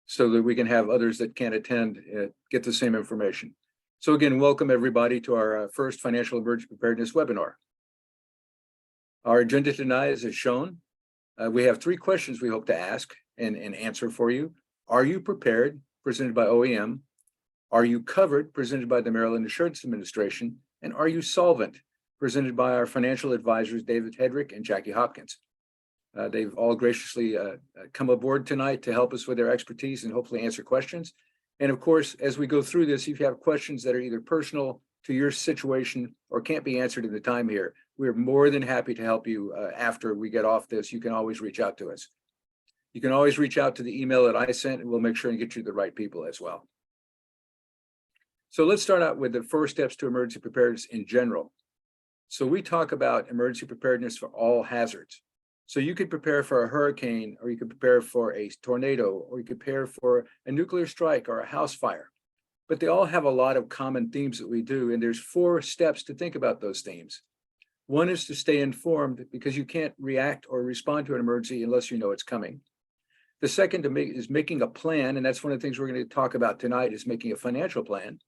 so that we can have others that can't attend get the same information. So again, welcome everybody to our first Financial Emergency Preparedness webinar. Our agenda tonight is as shown. We have 3 questions we hope to ask and answer for you. Are you prepared? Presented by OEM. Are you covered? Presented by the Maryland Insurance Administration. And are you solvent? Presented by our financial advisors, David Hedrick and Jackie Hopkins. They've all graciously come aboard tonight to help us with their expertise and hopefully answer questions. And of course, as we go through this, if you have questions that are either personal to your situation or can't be answered in the time here, we're more than happy to help you after we get off this. You can always reach out to us. You can always reach out to the email that I sent, and we'll make sure and get you the right people as well. So let's start out with the 4 steps to emergency preparedness in general. So we talk about emergency preparedness for all hazards. So you could prepare for a hurricane, or you could prepare for a tornado, or you could prepare for a nuclear strike or a house fire. But they all have a lot of common themes that we do, and there's 4 steps to think about those themes. One is to stay informed, because you can't react or respond to an emergency unless you know it's coming. The second is making a plan, and that's one of the things we're going to talk about tonight, is making a financial plan.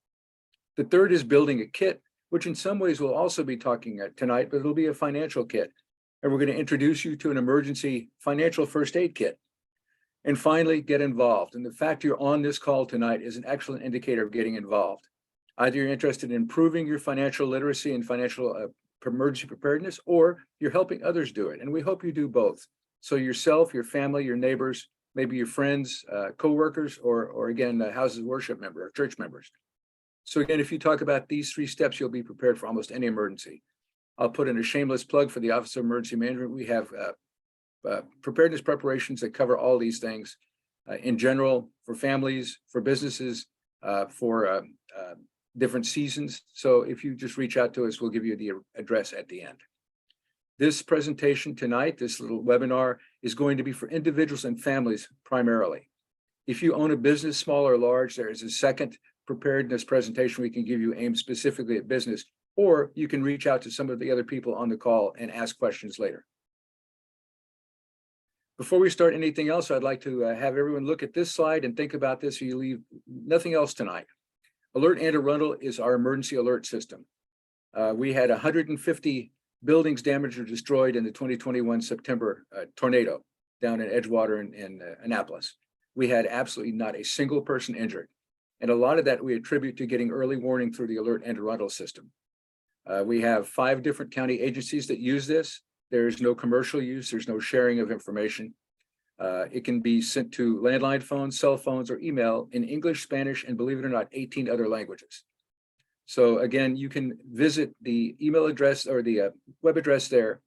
The third is building a kit, which in some ways we'll also be talking tonight, but it'll be a financial kit. And we're going to introduce you to an emergency financial first aid kit. And finally, get involved. And the fact you're on this call tonight is an excellent indicator of getting involved. Either you're interested in improving your financial literacy and financial emergency preparedness, or you're helping others do it. And we hope you do both. So yourself, your family, your neighbors, maybe your friends, co-workers, or again, houses of worship member or church members. So again, if you talk about these 3 steps, you'll be prepared for almost any emergency. I'll put in a shameless plug for the Office of Emergency Management. We have preparedness preparations that cover all these things in general, for families, for businesses, for different seasons. So if you just reach out to us, we'll give you the address at the end. This presentation tonight, this little webinar, is going to be for individuals and families primarily. If you own a business, small or large, there is a second preparedness presentation we can give you aimed specifically at business, or you can reach out to some of the other people on the call and ask questions later. Before we start anything else, I'd like to have everyone look at this slide and think about this so you leave nothing else tonight. Alert Anti-Rental is our emergency alert system. We had 150 buildings damaged or destroyed in the 2021 September tornado down in Edgewater and Annapolis. We had absolutely not a single person injured. And a lot of that we attribute to getting early warning through the Alert Anti-Rental system. We have 5 different county agencies that use this. There's no commercial use. There's no sharing of information. It can be sent to landline phones, cell phones, or email in English, Spanish, and believe it or not, 18 other languages. So again, you can visit the email address or the web address there.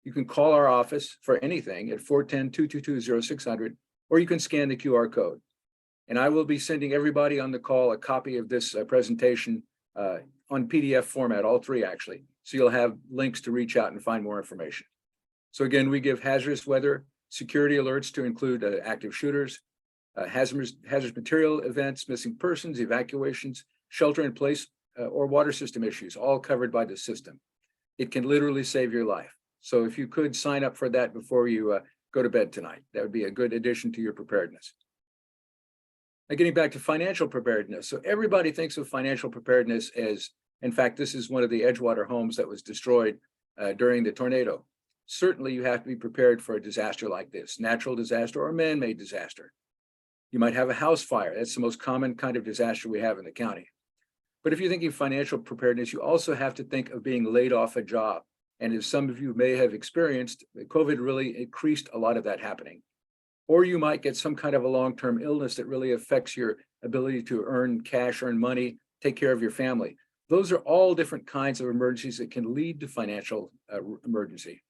You can call our office for anything at 410-222-0600, or you can scan the QR code. And I will be sending everybody on the call a copy of this presentation on PDF format, all 3 actually. So you'll have links to reach out and find more information. So again, we give hazardous weather security alerts to include active shooters, hazardous material events, missing persons, evacuations, shelter in place, or water system issues, all covered by the system. It can literally save your life. So if you could sign up for that before you go to bed tonight, that would be a good addition to your preparedness. Now, getting back to financial preparedness. So everybody thinks of financial preparedness as, in fact, this is one of the Edgewater homes that was destroyed during the tornado. Certainly you have to be prepared for a disaster like this, natural disaster or man-made disaster. You might have a house fire. That's the most common kind of disaster we have in the county. But if you're thinking financial preparedness, you also have to think of being laid off a job. And as some of you may have experienced, COVID really increased a lot of that happening. Or you might get some kind of a long-term illness that really affects your ability to earn cash, earn money, take care of your family. Those are all different kinds of emergencies that can lead to financial emergency.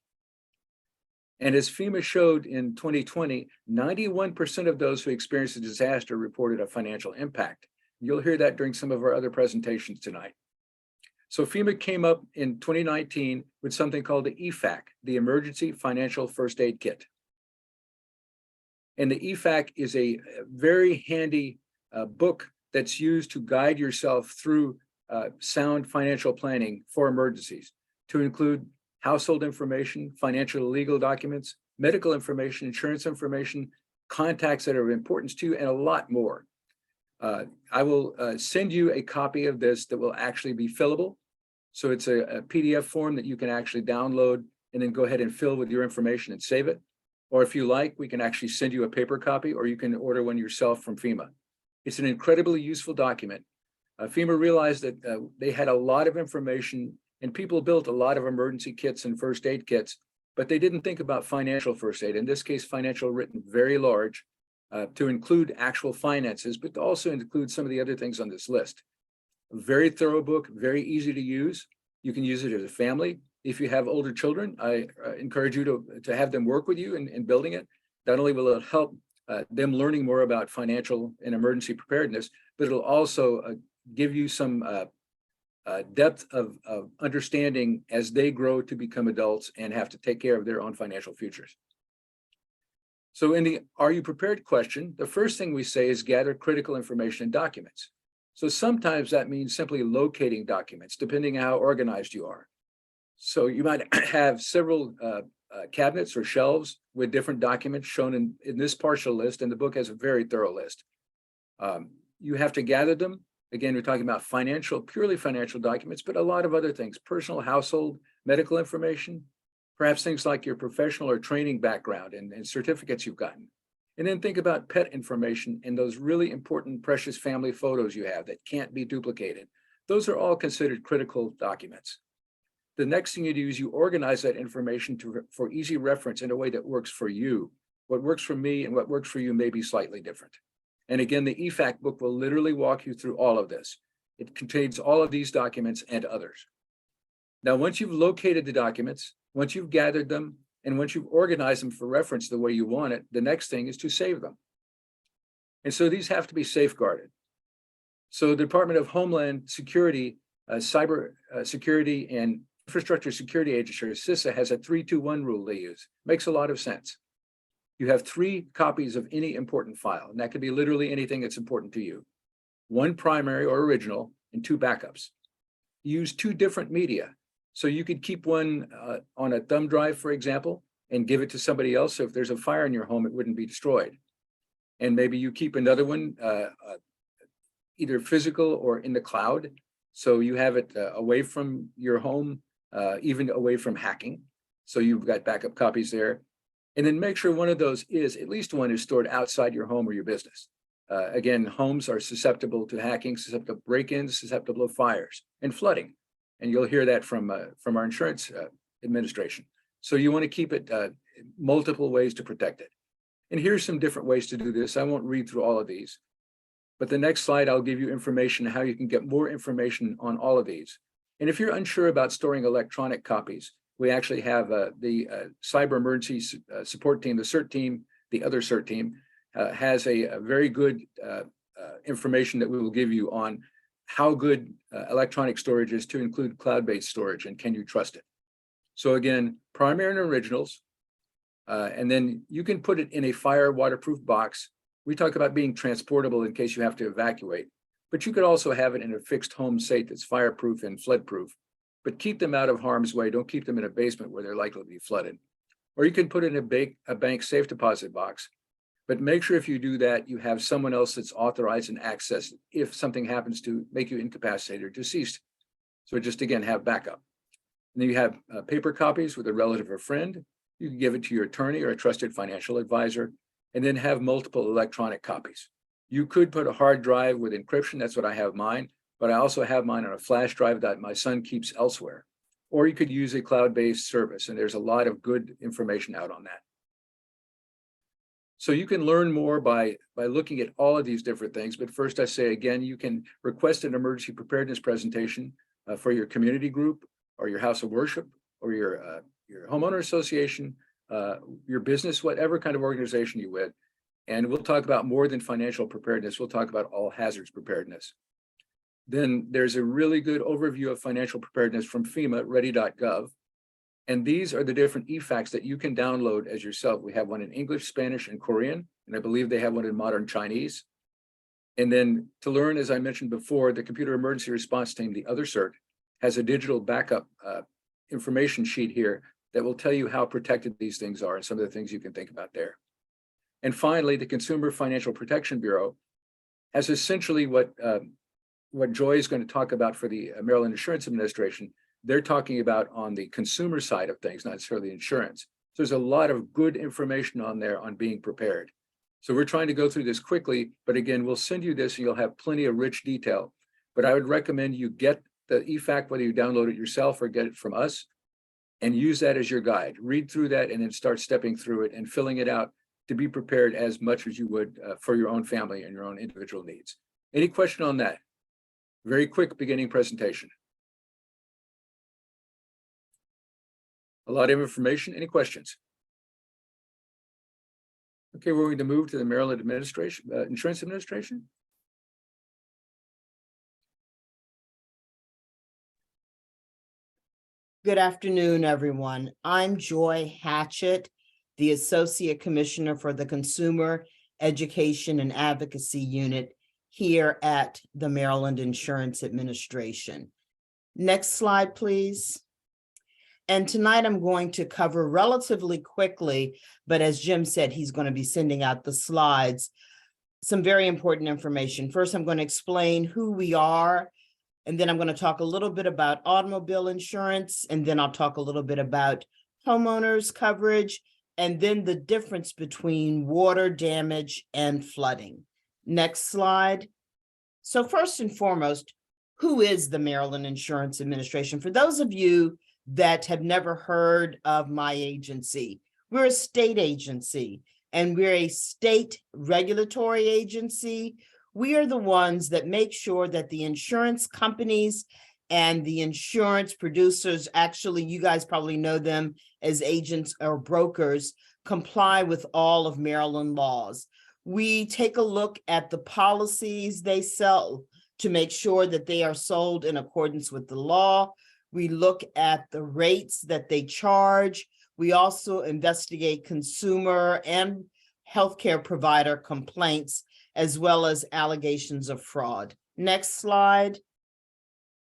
And as FEMA showed in 2020, 91% of those who experienced a disaster reported a financial impact. You'll hear that during some of our other presentations tonight. So FEMA came up in 2019 with something called the EFAC, the Emergency Financial First Aid Kit. And the EFAC is a very handy book that's used to guide yourself through sound financial planning for emergencies, to include household information, financial and legal documents, medical information, insurance information, contacts that are of importance to you, and a lot more. I will send you a copy of this that will actually be fillable. So it's a PDF form that you can actually download and then go ahead and fill with your information and save it. Or if you like, we can actually send you a paper copy, or you can order one yourself from FEMA. It's an incredibly useful document. FEMA realized that they had a lot of information, and people built a lot of emergency kits and first aid kits, but they didn't think about financial first aid. In this case, financial written very large to include actual finances, but to also include some of the other things on this list. A very thorough book, very easy to use. You can use it as a family. If you have older children, I encourage you to have them work with you in building it. Not only will it help them learning more about financial and emergency preparedness, but it'll also give you some depth of understanding as they grow to become adults and have to take care of their own financial futures. So in the "Are you prepared?" question, the first thing we say is gather critical information and documents. So sometimes that means simply locating documents, depending on how organized you are. So you might have several cabinets or shelves with different documents shown in this partial list, and the book has a very thorough list. You have to gather them. Again, we're talking about purely financial documents, but a lot of other things: personal, household, medical information, perhaps things like your professional or training background and certificates you've gotten. And then think about pet information and those really important, precious family photos you have that can't be duplicated. Those are all considered critical documents. The next thing you do is you organize that information for easy reference in a way that works for you. What works for me and what works for you may be slightly different. And again, the EFAC book will literally walk you through all of this. It contains all of these documents and others. Now, once you've located the documents, once you've gathered them, and once you've organized them for reference the way you want it, the next thing is to save them. And so these have to be safeguarded. So the Department of Homeland Security, Cyber Security and Infrastructure Security Agency, or CISA, has a 3-2-1 rule they use. Makes a lot of sense. You have 3 copies of any important file, and that could be literally anything that's important to you. 1 primary or original and 2 backups. Use 2 different media. So you could keep one on a thumb drive, for example, and give it to somebody else. So if there's a fire in your home, it wouldn't be destroyed. And maybe you keep another one either physical or in the cloud. So you have it away from your home, even away from hacking. So you've got backup copies there. And then make sure one of those at least one is stored outside your home or your business. Again, homes are susceptible to hacking, susceptible to break-ins, susceptible to fires and flooding. And you'll hear that from our insurance administration. So you want to keep it multiple ways to protect it. And here's some different ways to do this. I won't read through all of these, but the next slide, I'll give you information how you can get more information on all of these. And if you're unsure about storing electronic copies, we actually have the Cyber Emergency Support Team, the CERT team, the other CERT team, has a very good information that we will give you on how good electronic storage is, to include cloud-based storage, and can you trust it. So again, primary and originals, and then you can put it in a fire waterproof box. We talk about being transportable in case you have to evacuate, but you could also have it in a fixed home safe that's fireproof and flood-proof, but keep them out of harm's way. Don't keep them in a basement where they're likely to be flooded. Or you can put it in a bank safe deposit box, but make sure if you do that, you have someone else that's authorized and access if something happens to make you incapacitated or deceased. So just again, have backup. And then you have paper copies with a relative or friend. You can give it to your attorney or a trusted financial advisor, and then have multiple electronic copies. You could put a hard drive with encryption. That's what I have mine, but I also have mine on a flash drive that my son keeps elsewhere. Or you could use a cloud-based service, and there's a lot of good information out on that. So you can learn more by looking at all of these different things. But first, I say again, you can request an emergency preparedness presentation for your community group or your house of worship or your homeowner association, your business, whatever kind of organization you're with. And we'll talk about more than financial preparedness. We'll talk about all hazards preparedness. Then there's a really good overview of financial preparedness from FEMA, ready.gov. And these are the different EFACs that you can download as yourself. We have one in English, Spanish, and Korean, and I believe they have one in modern Chinese. And then to learn, as I mentioned before, the Computer Emergency Response Team, the other CERT, has a digital backup information sheet here that will tell you how protected these things are and some of the things you can think about there. And finally, the Consumer Financial Protection Bureau has essentially what Joy is going to talk about for the Maryland Insurance Administration. They're talking about on the consumer side of things, not necessarily insurance. So there's a lot of good information on there on being prepared. So we're trying to go through this quickly, but again, we'll send you this and you'll have plenty of rich detail. But I would recommend you get the EFAQ, whether you download it yourself or get it from us, and use that as your guide. Read through that and then start stepping through it and filling it out to be prepared as much as you would for your own family and your own individual needs. Any question on that? Very quick beginning presentation. A lot of information. Any questions? Okay, we're going to move to the Maryland Insurance Administration. Good afternoon, everyone. I'm Joy Hatchett, the Associate Commissioner for the Consumer Education and Advocacy Unit here at the Maryland Insurance Administration. Next slide, please. And tonight I'm going to cover relatively quickly, but as Jim said, he's going to be sending out the slides, some very important information. First, I'm going to explain who we are, and then I'm going to talk a little bit about automobile insurance, and then I'll talk a little bit about homeowners coverage, and then the difference between water damage and flooding. Next slide. So first and foremost, who is the Maryland Insurance Administration? For those of you that have never heard of my agency, we're a state agency, and we're a state regulatory agency. We are the ones that make sure that the insurance companies and the insurance producers, actually, you guys probably know them as agents or brokers, comply with all of Maryland laws. We take a look at the policies they sell to make sure that they are sold in accordance with the law. We look at the rates that they charge. We also investigate consumer and healthcare provider complaints, as well as allegations of fraud. Next slide.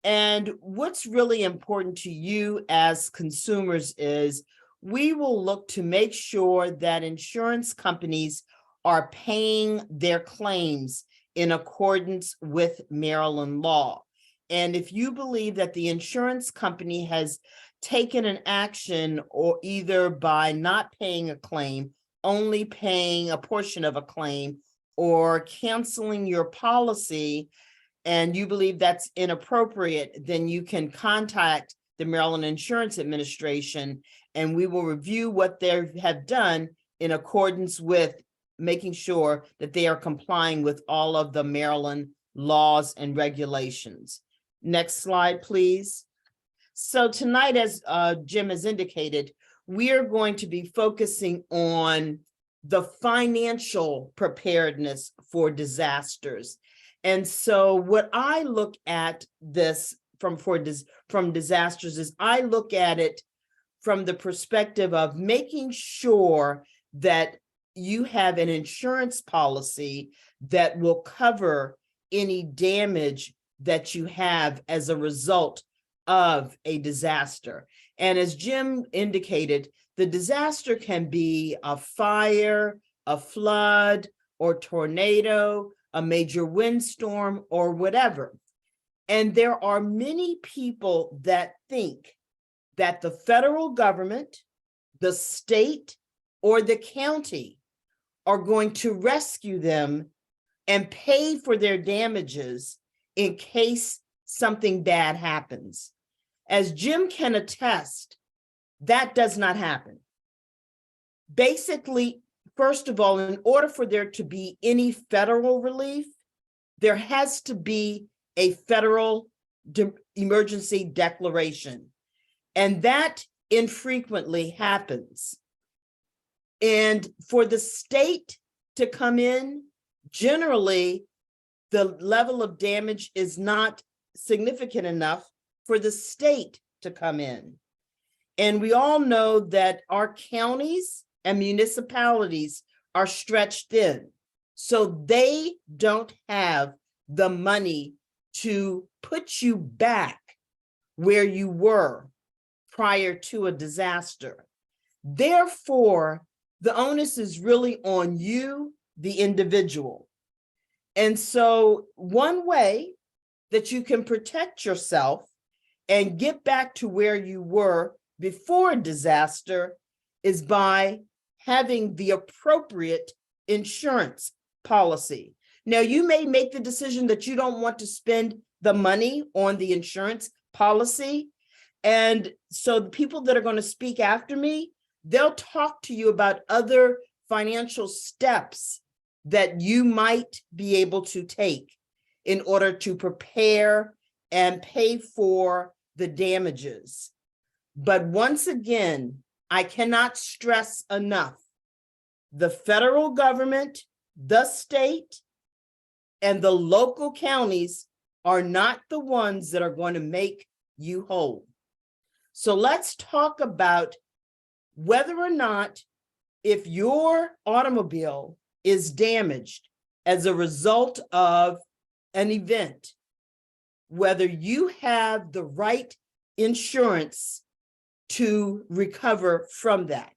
And what's really important to you as consumers is we will look to make sure that insurance companies are paying their claims in accordance with Maryland law. And if you believe that the insurance company has taken an action, or either by not paying a claim, only paying a portion of a claim, or canceling your policy, and you believe that's inappropriate, then you can contact the Maryland Insurance Administration, and we will review what they have done in accordance with making sure that they are complying with all of the Maryland laws and regulations. Next slide, please. So tonight, as Jim has indicated, we are going to be focusing on the financial preparedness for disasters. And so what I look at this from disasters is I look at it from the perspective of making sure that you have an insurance policy that will cover any damage that you have as a result of a disaster. And as Jim indicated, the disaster can be a fire, a flood, or tornado, a major windstorm, or whatever. And there are many people that think that the federal government, the state, or the county are going to rescue them and pay for their damages in case something bad happens. As Jim can attest, that does not happen. Basically, first of all, in order for there to be any federal relief, there has to be a federal emergency declaration. And that infrequently happens. And for the state to come in, generally, the level of damage is not significant enough for the state to come in. And we all know that our counties and municipalities are stretched thin. So they don't have the money to put you back where you were prior to a disaster. Therefore, the onus is really on you, the individual. And so one way that you can protect yourself and get back to where you were before disaster is by having the appropriate insurance policy. Now, you may make the decision that you don't want to spend the money on the insurance policy. And so the people that are going to speak after me, they'll talk to you about other financial steps that you might be able to take in order to prepare and pay for the damages. But once again, I cannot stress enough, the federal government, the state, and the local counties are not the ones that are going to make you whole. So let's talk about whether or not, if your automobile is damaged as a result of an event, whether you have the right insurance to recover from that.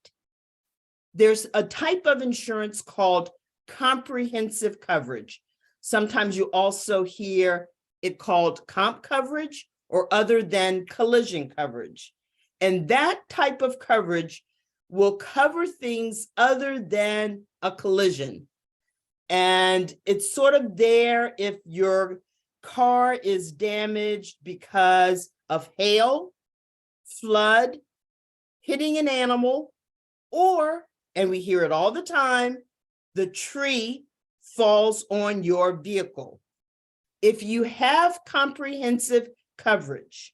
There's a type of insurance called comprehensive coverage. Sometimes you also hear it called comp coverage or other than collision coverage. And that type of coverage will cover things other than a collision. And it's sort of there if your car is damaged because of hail, flood, hitting an animal, or, and we hear it all the time, the tree falls on your vehicle. If you have comprehensive coverage,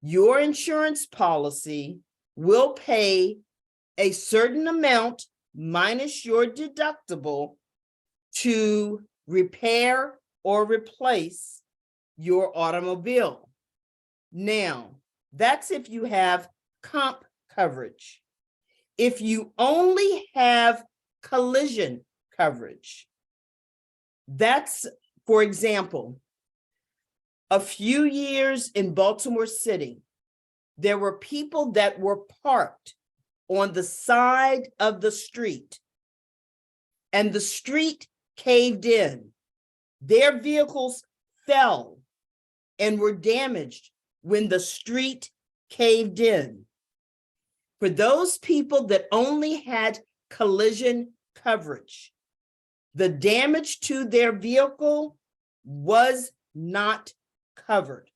your insurance policy will pay a certain amount minus your deductible to repair or replace your automobile. Now, that's if you have comp coverage. If you only have collision coverage, that's, for example, a few years in Baltimore City, there were people that were parked on the side of the street, and the street caved in. Their vehicles fell and were damaged when the street caved in. For those people that only had collision coverage, the damage to their vehicle was not covered.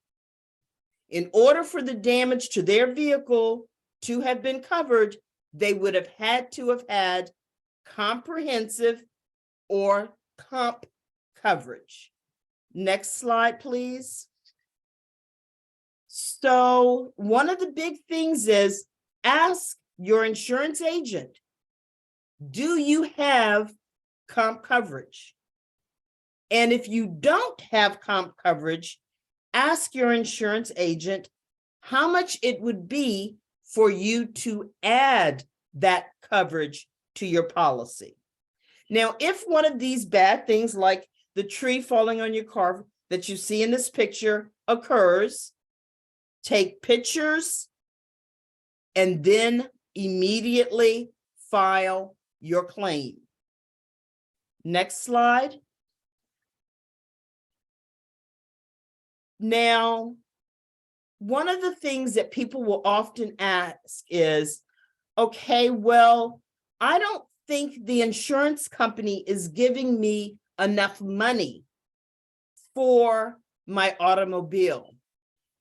In order for the damage to their vehicle to have been covered, they would have had to have had comprehensive or comp coverage. Next slide, please. So one of the big things is ask your insurance agent, do you have comp coverage? And if you don't have comp coverage, ask your insurance agent how much it would be for you to add that coverage to your policy. Now, if one of these bad things like the tree falling on your car that you see in this picture occurs, take pictures and then immediately file your claim. Next slide. Now, one of the things that people will often ask is, okay, well, I don't think the insurance company is giving me enough money for my automobile.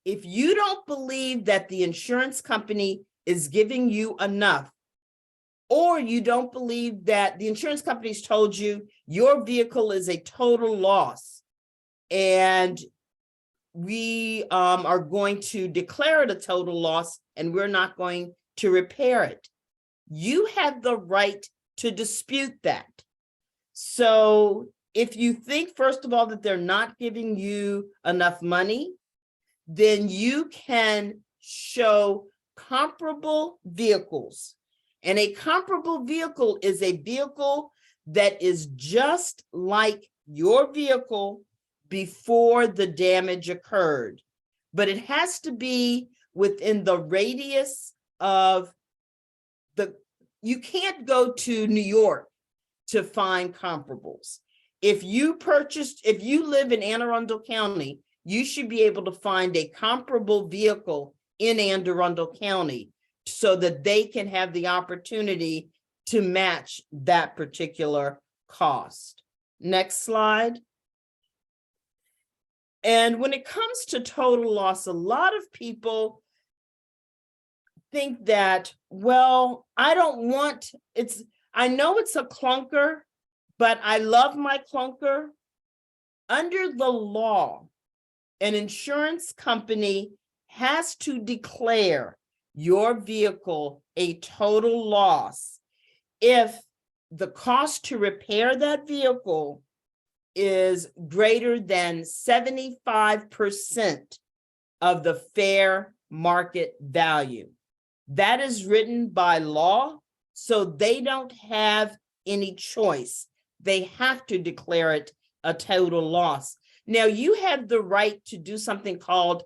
If you don't believe that the insurance company is giving you enough, or you don't believe that the insurance company's told you your vehicle is a total loss and we are going to declare it a total loss and we're not going to repair it, you have the right to dispute that. So if you think, first of all, that they're not giving you enough money, then you can show comparable vehicles. And a comparable vehicle is a vehicle that is just like your vehicle before the damage occurred. But it has to be within the radius of the, you can't go to New York to find comparables. If you live in Anne Arundel County, you should be able to find a comparable vehicle in Anne Arundel County so that they can have the opportunity to match that particular cost. Next slide. And when it comes to total loss, a lot of people think that, well, I know it's a clunker, but I love my clunker. Under the law, an insurance company has to declare your vehicle a total loss if the cost to repair that vehicle is greater than 75% of the fair market value. That is written by law, so they don't have any choice. They have to declare it a total loss. Now, you have the right to do something called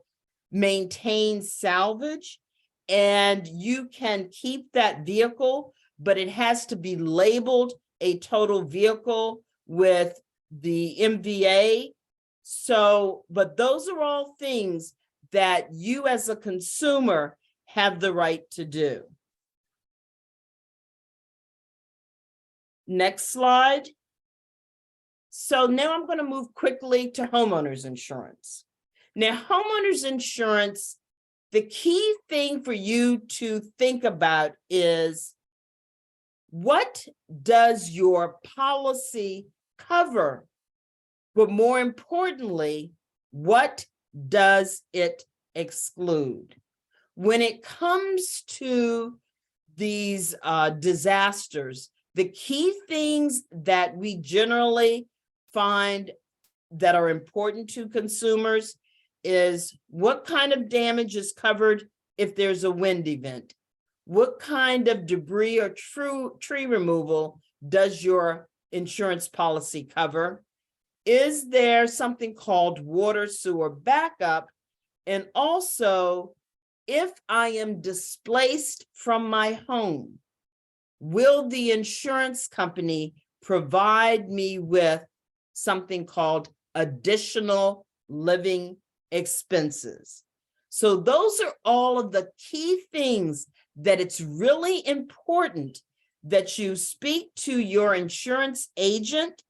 maintain salvage, and you can keep that vehicle, but it has to be labeled a total vehicle with the MVA. So, but those are all things that you as a consumer have the right to do. Next slide. So now I'm going to move quickly to homeowners insurance. Now, homeowners insurance, the key thing for you to think about is, what does your policy cover? But more importantly, what does it exclude? When it comes to these disasters, the key things that we generally find that are important to consumers is what kind of damage is covered if there's a wind event? What kind of debris or tree removal does your insurance policy cover? Is there something called water sewer backup? And also, if I am displaced from my home, will the insurance company provide me with something called additional living expenses? So those are all of the key things that it's really important that you speak to your insurance agent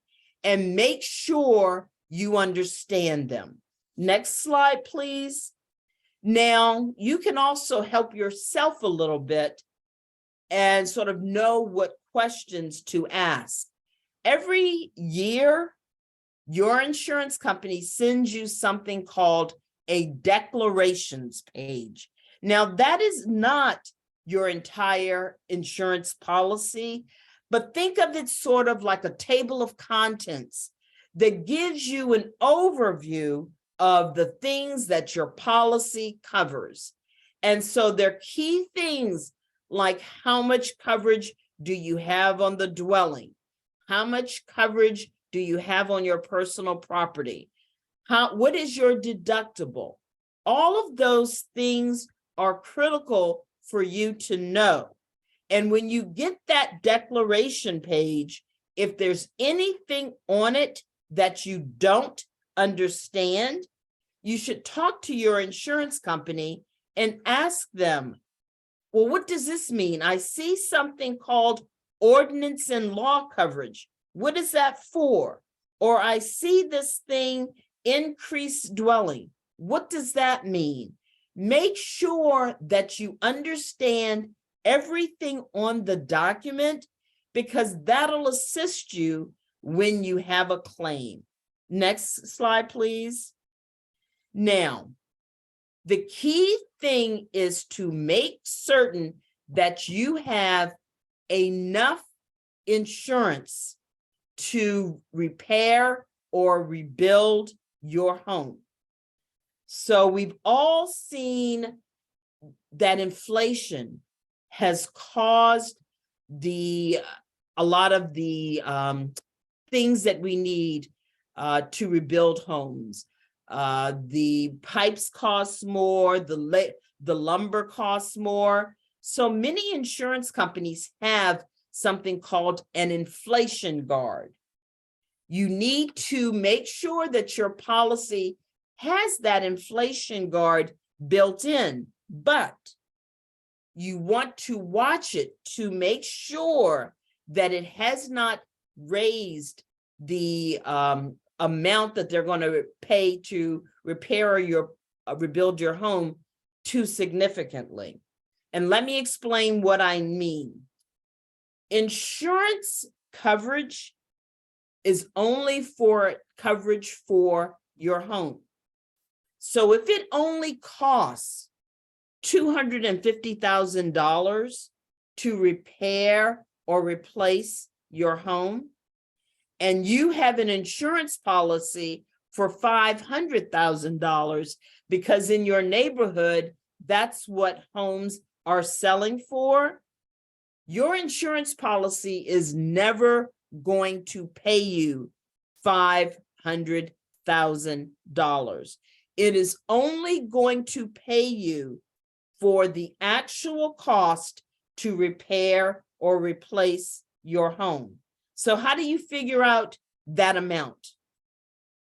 and make sure you understand them. Next slide, please. Now, you can also help yourself a little bit and sort of know what questions to ask. Every year, your insurance company sends you something called a declarations page. Now, that is not your entire insurance policy, but think of it sort of like a table of contents that gives you an overview of the things that your policy covers. And so there are key things like how much coverage do you have on the dwelling? How much coverage do you have on your personal property? What is your deductible? All of those things are critical for you to know. And when you get that declaration page, if there's anything on it that you don't understand, you should talk to your insurance company and ask them, well, what does this mean? I see something called ordinance and law coverage. What is that for? Or I see this thing, increased dwelling. What does that mean? Make sure that you understand everything on the document, because that'll assist you when you have a claim. Next slide, please. Now, the key thing is to make certain that you have enough insurance to repair or rebuild your home. So we've all seen that inflation has caused a lot of the things that we need to rebuild homes. The pipes cost more, the lumber costs more. So many insurance companies have something called an inflation guard. You need to make sure that your policy has that inflation guard built in, but you want to watch it to make sure that it has not raised the amount that they're going to pay to repair your rebuild your home too significantly. And let me explain what I mean. Insurance coverage is only for coverage for your home. So if it only costs $250,000 to repair or replace your home, and you have an insurance policy for $500,000 because in your neighborhood, that's what homes are selling for, your insurance policy is never going to pay you $500,000. It is only going to pay you for the actual cost to repair or replace your home. So how do you figure out that amount?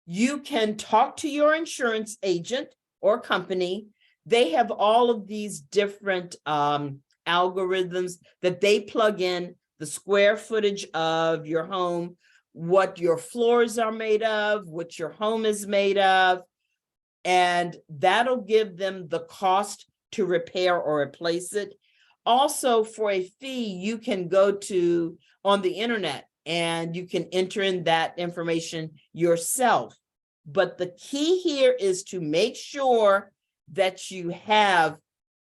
You can talk to your insurance agent or company. They have all of these different algorithms that they plug in, the square footage of your home, what your floors are made of, what your home is made of, and that'll give them the cost to repair or replace it. Also, for a fee, you can go to on the internet and you can enter in that information yourself. But the key here is to make sure that you have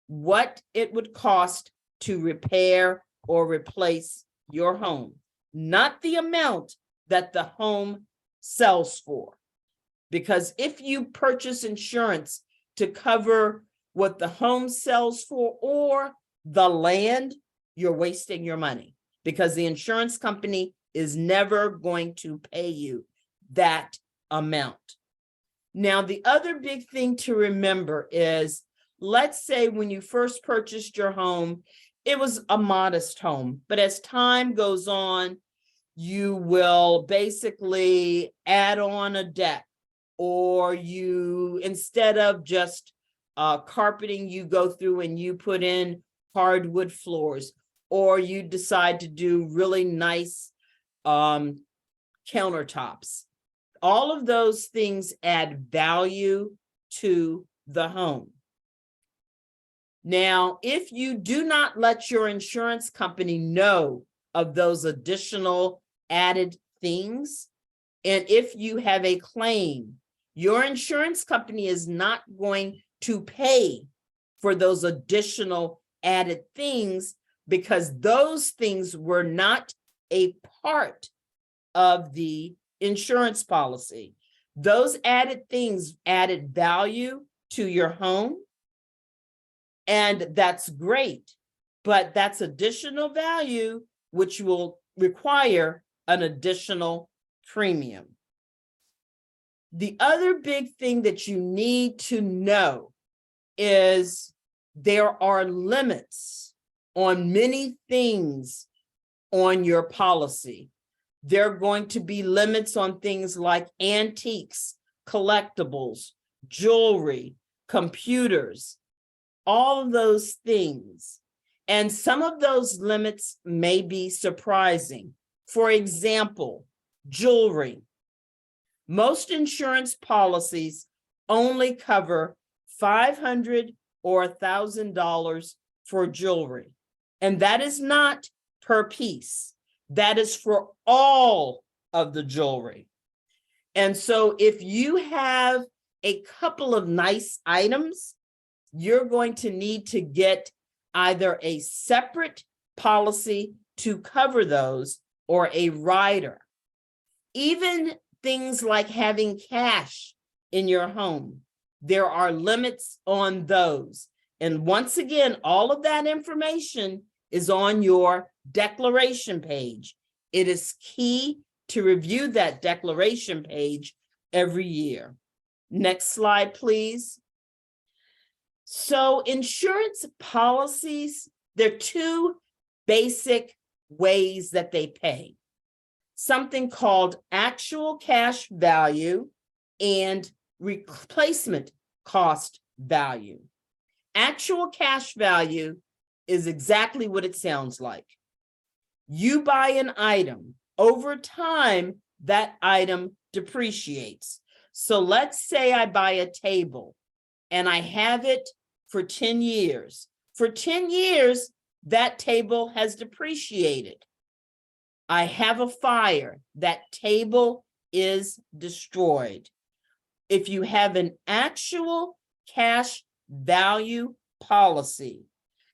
what it would cost to repair or replace your home, not the amount that the home sells for. Because if you purchase insurance to cover what the home sells for or the land, you're wasting your money because the insurance company is never going to pay you that amount. Now, the other big thing to remember is, let's say when you first purchased your home, it was a modest home, but as time goes on, you will basically add on a deck, or you, instead of just carpeting, you go through and you put in hardwood floors, or you decide to do really nice countertops. All of those things add value to the home. Now, if you do not let your insurance company know of those additional added things, and if you have a claim, your insurance company is not going to pay for those additional added things because those things were not a part of the insurance policy. Those added things added value to your home, and that's great, but that's additional value which will require an additional premium. The other big thing that you need to know is there are limits on many things on your policy. There are going to be limits on things like antiques, collectibles, jewelry, computers, all of those things. And some of those limits may be surprising. For example, jewelry. Most insurance policies only cover $500 or $1,000 for jewelry. And that is not per piece. That is for all of the jewelry. And so if you have a couple of nice items, you're going to need to get either a separate policy to cover those or a rider. Even things like having cash in your home, there are limits on those. And once again, all of that information is on your declaration page. It is key to review that declaration page every year. Next slide, please. So insurance policies there are two basic ways that they pay. Something called actual cash value and replacement cost value. Actual cash value is exactly what it sounds like. You buy an item, over time, that item depreciates. So let's say I buy a table and I have it for 10 years. For 10 years, that table has depreciated. I have a fire, that table is destroyed. If you have an actual cash value policy,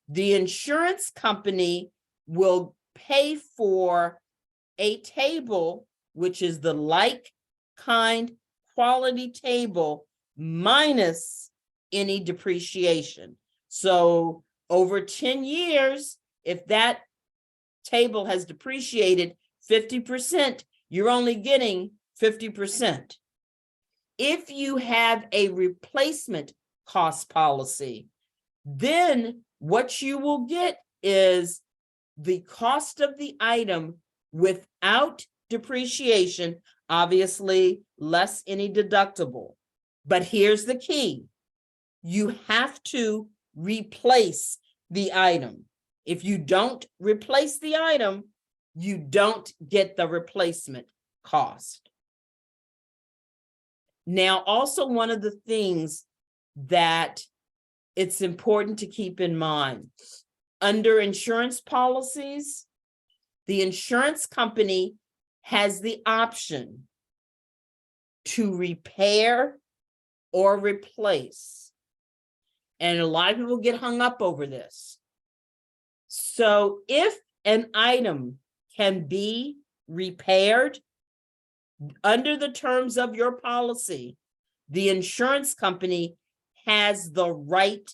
the insurance company will pay for a table, which is the like kind quality table minus any depreciation. So over 10 years, if that table has depreciated 50%, you're only getting 50%. If you have a replacement cost policy, then what you will get is the cost of the item without depreciation, obviously less any deductible. But here's the key. You have to replace the item. If you don't replace the item, you don't get the replacement cost. Now, also one of the things that it's important to keep in mind, under insurance policies, the insurance company has the option to repair or replace. And a lot of people get hung up over this. So if an item can be repaired under the terms of your policy, the insurance company has the right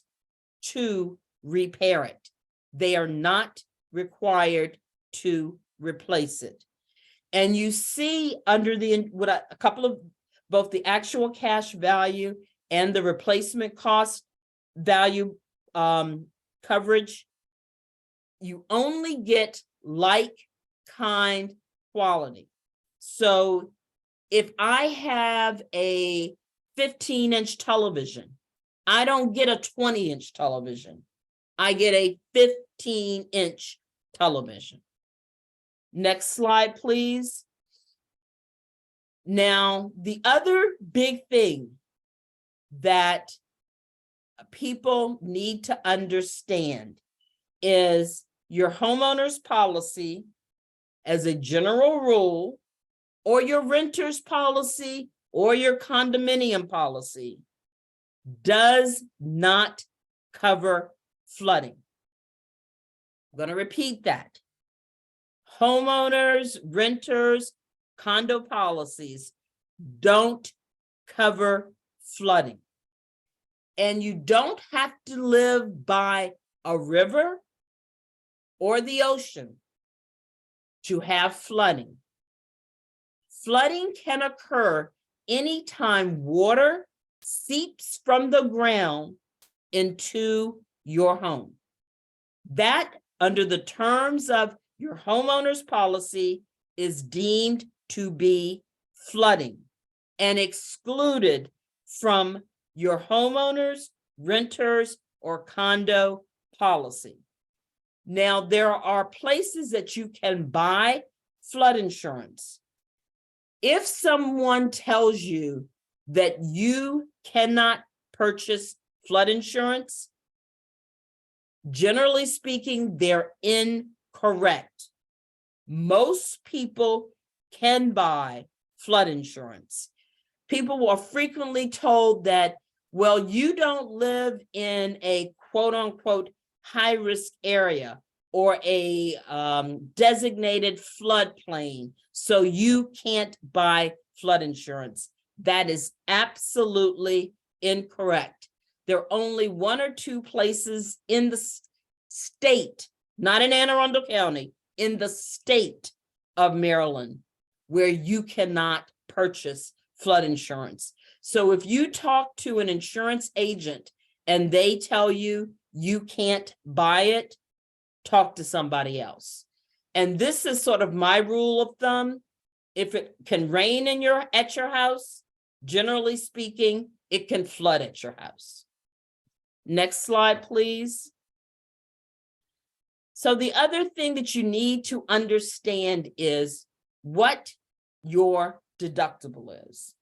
to repair it. They are not required to replace it. And you see under a couple of both the actual cash value and the replacement cost value coverage, you only get like kind quality. So if I have a 15-inch television, I don't get a 20-inch television. I get a 15-inch television. Next slide, please. Now, the other big thing that people need to understand is your homeowner's policy, as a general rule, or your renter's policy, or your condominium policy, does not cover flooding. I'm going to repeat that. Homeowners, renters, condo policies don't cover flooding. And you don't have to live by a river or the ocean to have flooding. Flooding can occur anytime water seeps from the ground into your home. That, under the terms of your homeowner's policy, is deemed to be flooding and excluded from your homeowner's, renters, or condo policy. Now, there are places that you can buy flood insurance. If someone tells you that you cannot purchase flood insurance, generally speaking, they're incorrect. Most people can buy flood insurance. People are frequently told that, well, you don't live in a quote unquote high-risk area or a designated floodplain, so you can't buy flood insurance. That is absolutely incorrect. There are only one or two places in the state, not in Anne Arundel County, in the state of Maryland, where you cannot purchase flood insurance. So if you talk to an insurance agent and they tell you you can't buy it, talk to somebody else. And this is sort of my rule of thumb. If it can rain at your house, generally speaking, it can flood at your house. Next slide, please. So the other thing that you need to understand is what your deductible is.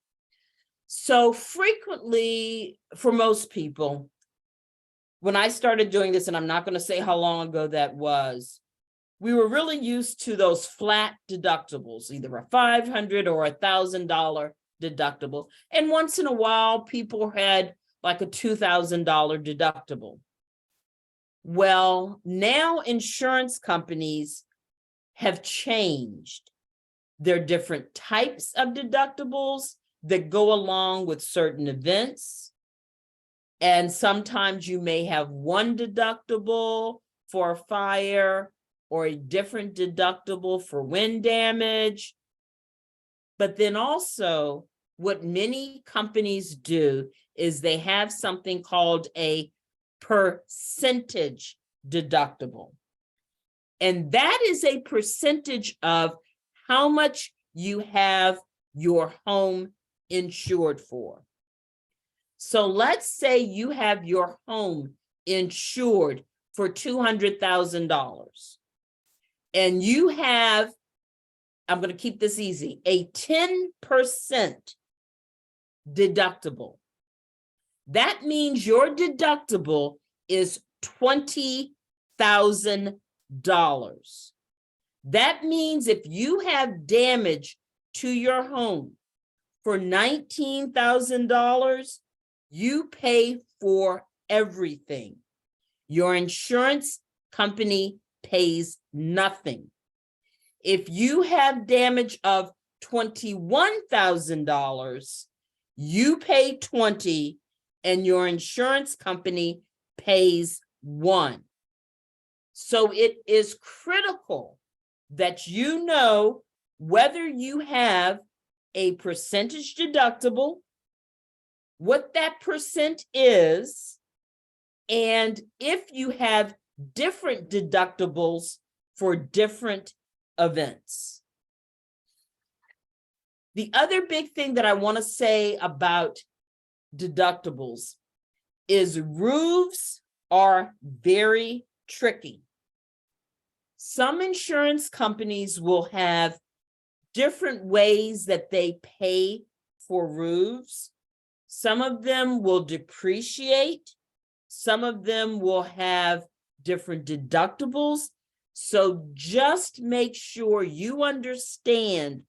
So frequently, for most people, when I started doing this, and I'm not going to say how long ago that was, we were really used to those flat deductibles, either a $500 or $1,000 deductible. And once in a while, people had like a $2,000 deductible. Well, now insurance companies have changed. There are different types of deductibles that go along with certain events. And sometimes you may have one deductible for fire or a different deductible for wind damage. But then also, what many companies do is they have something called a percentage deductible. And that is a percentage of how much you have your home insured for. So let's say you have your home insured for $200,000. And you have, I'm going to keep this easy, a 10% deductible. That means your deductible is $20,000. That means if you have damage to your home for $19,000, you pay for everything. Your insurance company pays nothing. If you have damage of $21,000, you pay $20,000 and your insurance company pays $1,000. So it is critical that you know whether you have a percentage deductible, what that percent is, and if you have different deductibles for different events. The other big thing that I want to say about deductibles is roofs are very tricky. Some insurance companies will have different ways that they pay for roofs. Some of them will depreciate. Some of them will have different deductibles. So just make sure you understand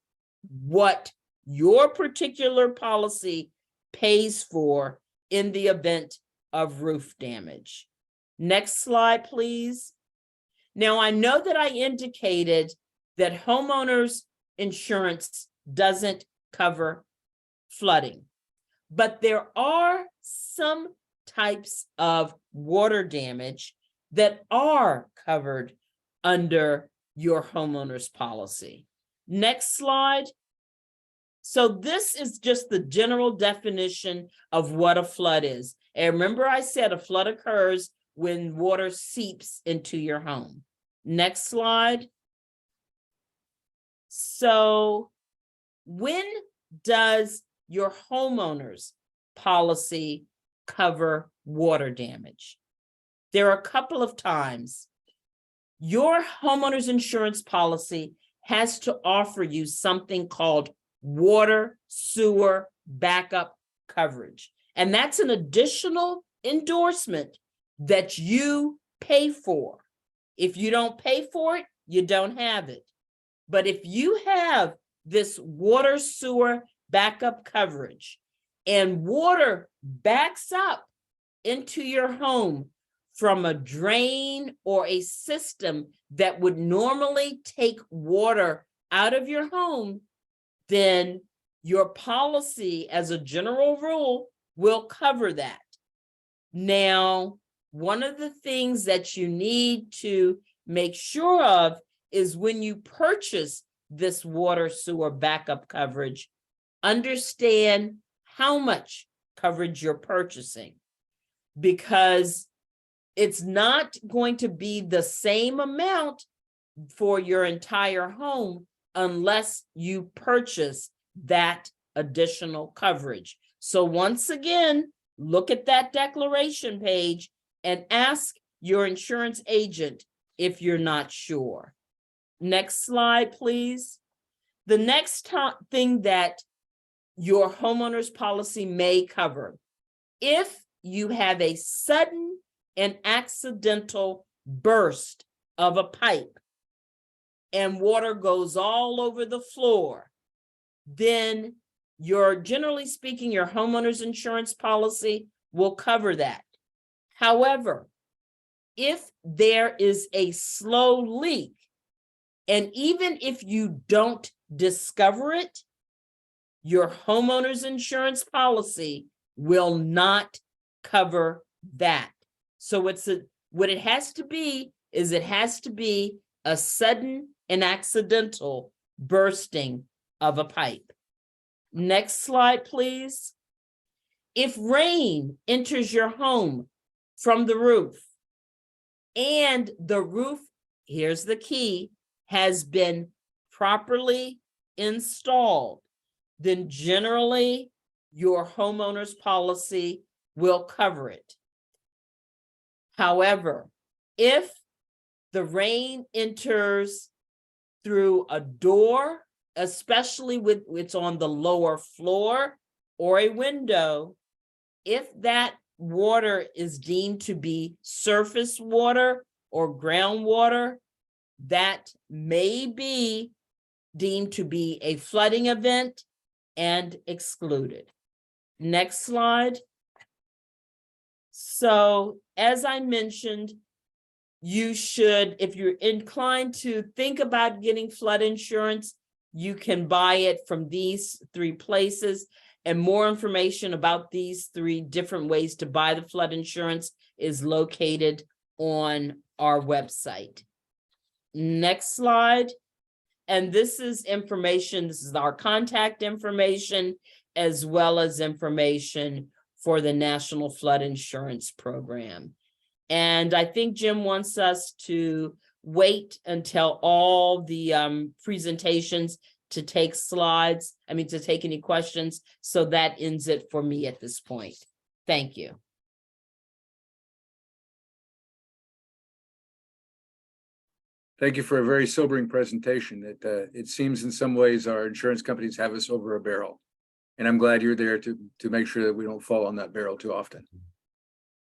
what your particular policy pays for in the event of roof damage. Next slide, please. Now, I know that I indicated that homeowners insurance doesn't cover flooding, but there are some types of water damage that are covered under your homeowner's policy. Next slide. So this is just the general definition of what a flood is. And remember I said a flood occurs when water seeps into your home. Next slide. So when does your homeowner's policy cover water damage? There are a couple of times. Your homeowner's insurance policy has to offer you something called water sewer backup coverage. And that's an additional endorsement that you pay for. If you don't pay for it, you don't have it. But if you have this water sewer backup coverage and water backs up into your home from a drain or a system that would normally take water out of your home, then your policy, as a general rule, will cover that. Now, one of the things that you need to make sure of is when you purchase this water sewer backup coverage, understand how much coverage you're purchasing. Because It's not going to be the same amount for your entire home unless you purchase that additional coverage. So once again, look at that declaration page and ask your insurance agent if you're not sure. Next slide, please. The next thing that your homeowner's policy may cover, if you have a sudden and accidental burst of a pipe and water goes all over the floor, then generally speaking, your homeowner's insurance policy will cover that. However, if there is a slow leak, and even if you don't discover it, your homeowner's insurance policy will not cover that. So what it has to be is it has to be a sudden and accidental bursting of a pipe. Next slide, please. If rain enters your home from the roof and the roof, here's the key, has been properly installed, then generally your homeowner's policy will cover it. However, if the rain enters through a door, especially with it's on the lower floor or a window, if that water is deemed to be surface water or groundwater, that may be deemed to be a flooding event and excluded. Next slide. So, as I mentioned, you should, if you're inclined to think about getting flood insurance, you can buy it from these 3 places. And more information about these 3 different ways to buy the flood insurance is located on our website. Next slide. And this is information, this is our contact information, as well as information for the National Flood Insurance Program. And I think Jim wants us to wait until all the presentations to take slides, to take any questions. So that ends it for me at this point. Thank you. Thank you for a very sobering presentation. It seems in some ways our insurance companies have us over a barrel. And I'm glad you're there to make sure that we don't fall on that barrel too often.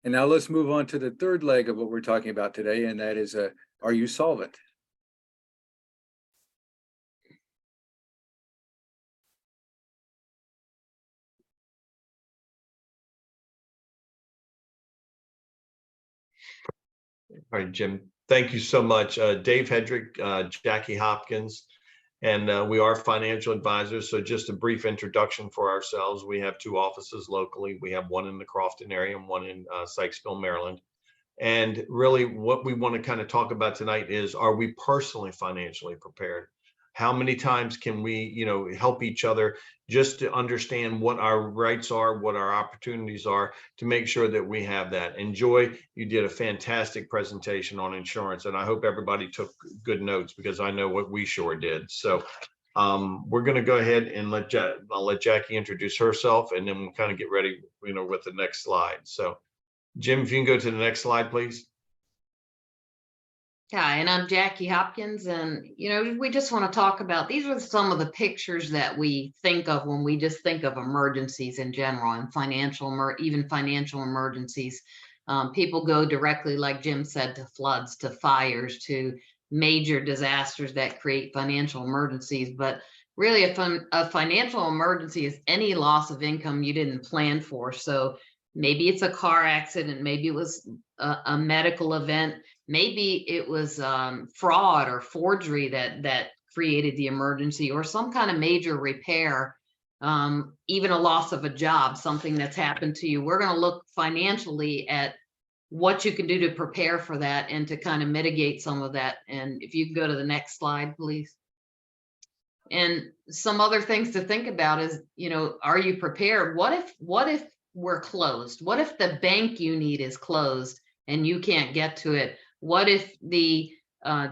And now let's move on to the third leg of what we're talking about today, and that is, are you solvent? All right, Jim, thank you so much. Dave Hedrick, Jackie Hopkins, and we are financial advisors. So just a brief introduction for ourselves. We have 2 offices locally. We have one in the Crofton area and one in Sykesville, Maryland. And really what we want to kind of talk about tonight is, are we personally financially prepared? How many times can we, help each other just to understand what our rights are, what our opportunities are, to make sure that we have that. And Joy, you did a fantastic presentation on insurance, and I hope everybody took good notes, because I know what we sure did. So we're going to go ahead and I'll let Jackie introduce herself, and then we'll kind of get ready, with the next slide. So Jim, if you can go to the next slide, please. Hi, and I'm Jackie Hopkins, and we just want to talk about, these are some of the pictures that we think of when we just think of emergencies in general, and even financial emergencies. People go directly, like Jim said, to floods, to fires, to major disasters that create financial emergencies. But really, a financial emergency is any loss of income you didn't plan for. So maybe it's a car accident, maybe it was a medical event, maybe it was fraud or forgery that created the emergency, or some kind of major repair, even a loss of a job, something that's happened to you. We're going to look financially at what you can do to prepare for that and to kind of mitigate some of that. And if you can go to the next slide, please. And some other things to think about is, are you prepared? What if we're closed? What if the bank you need is closed and you can't get to it? What if the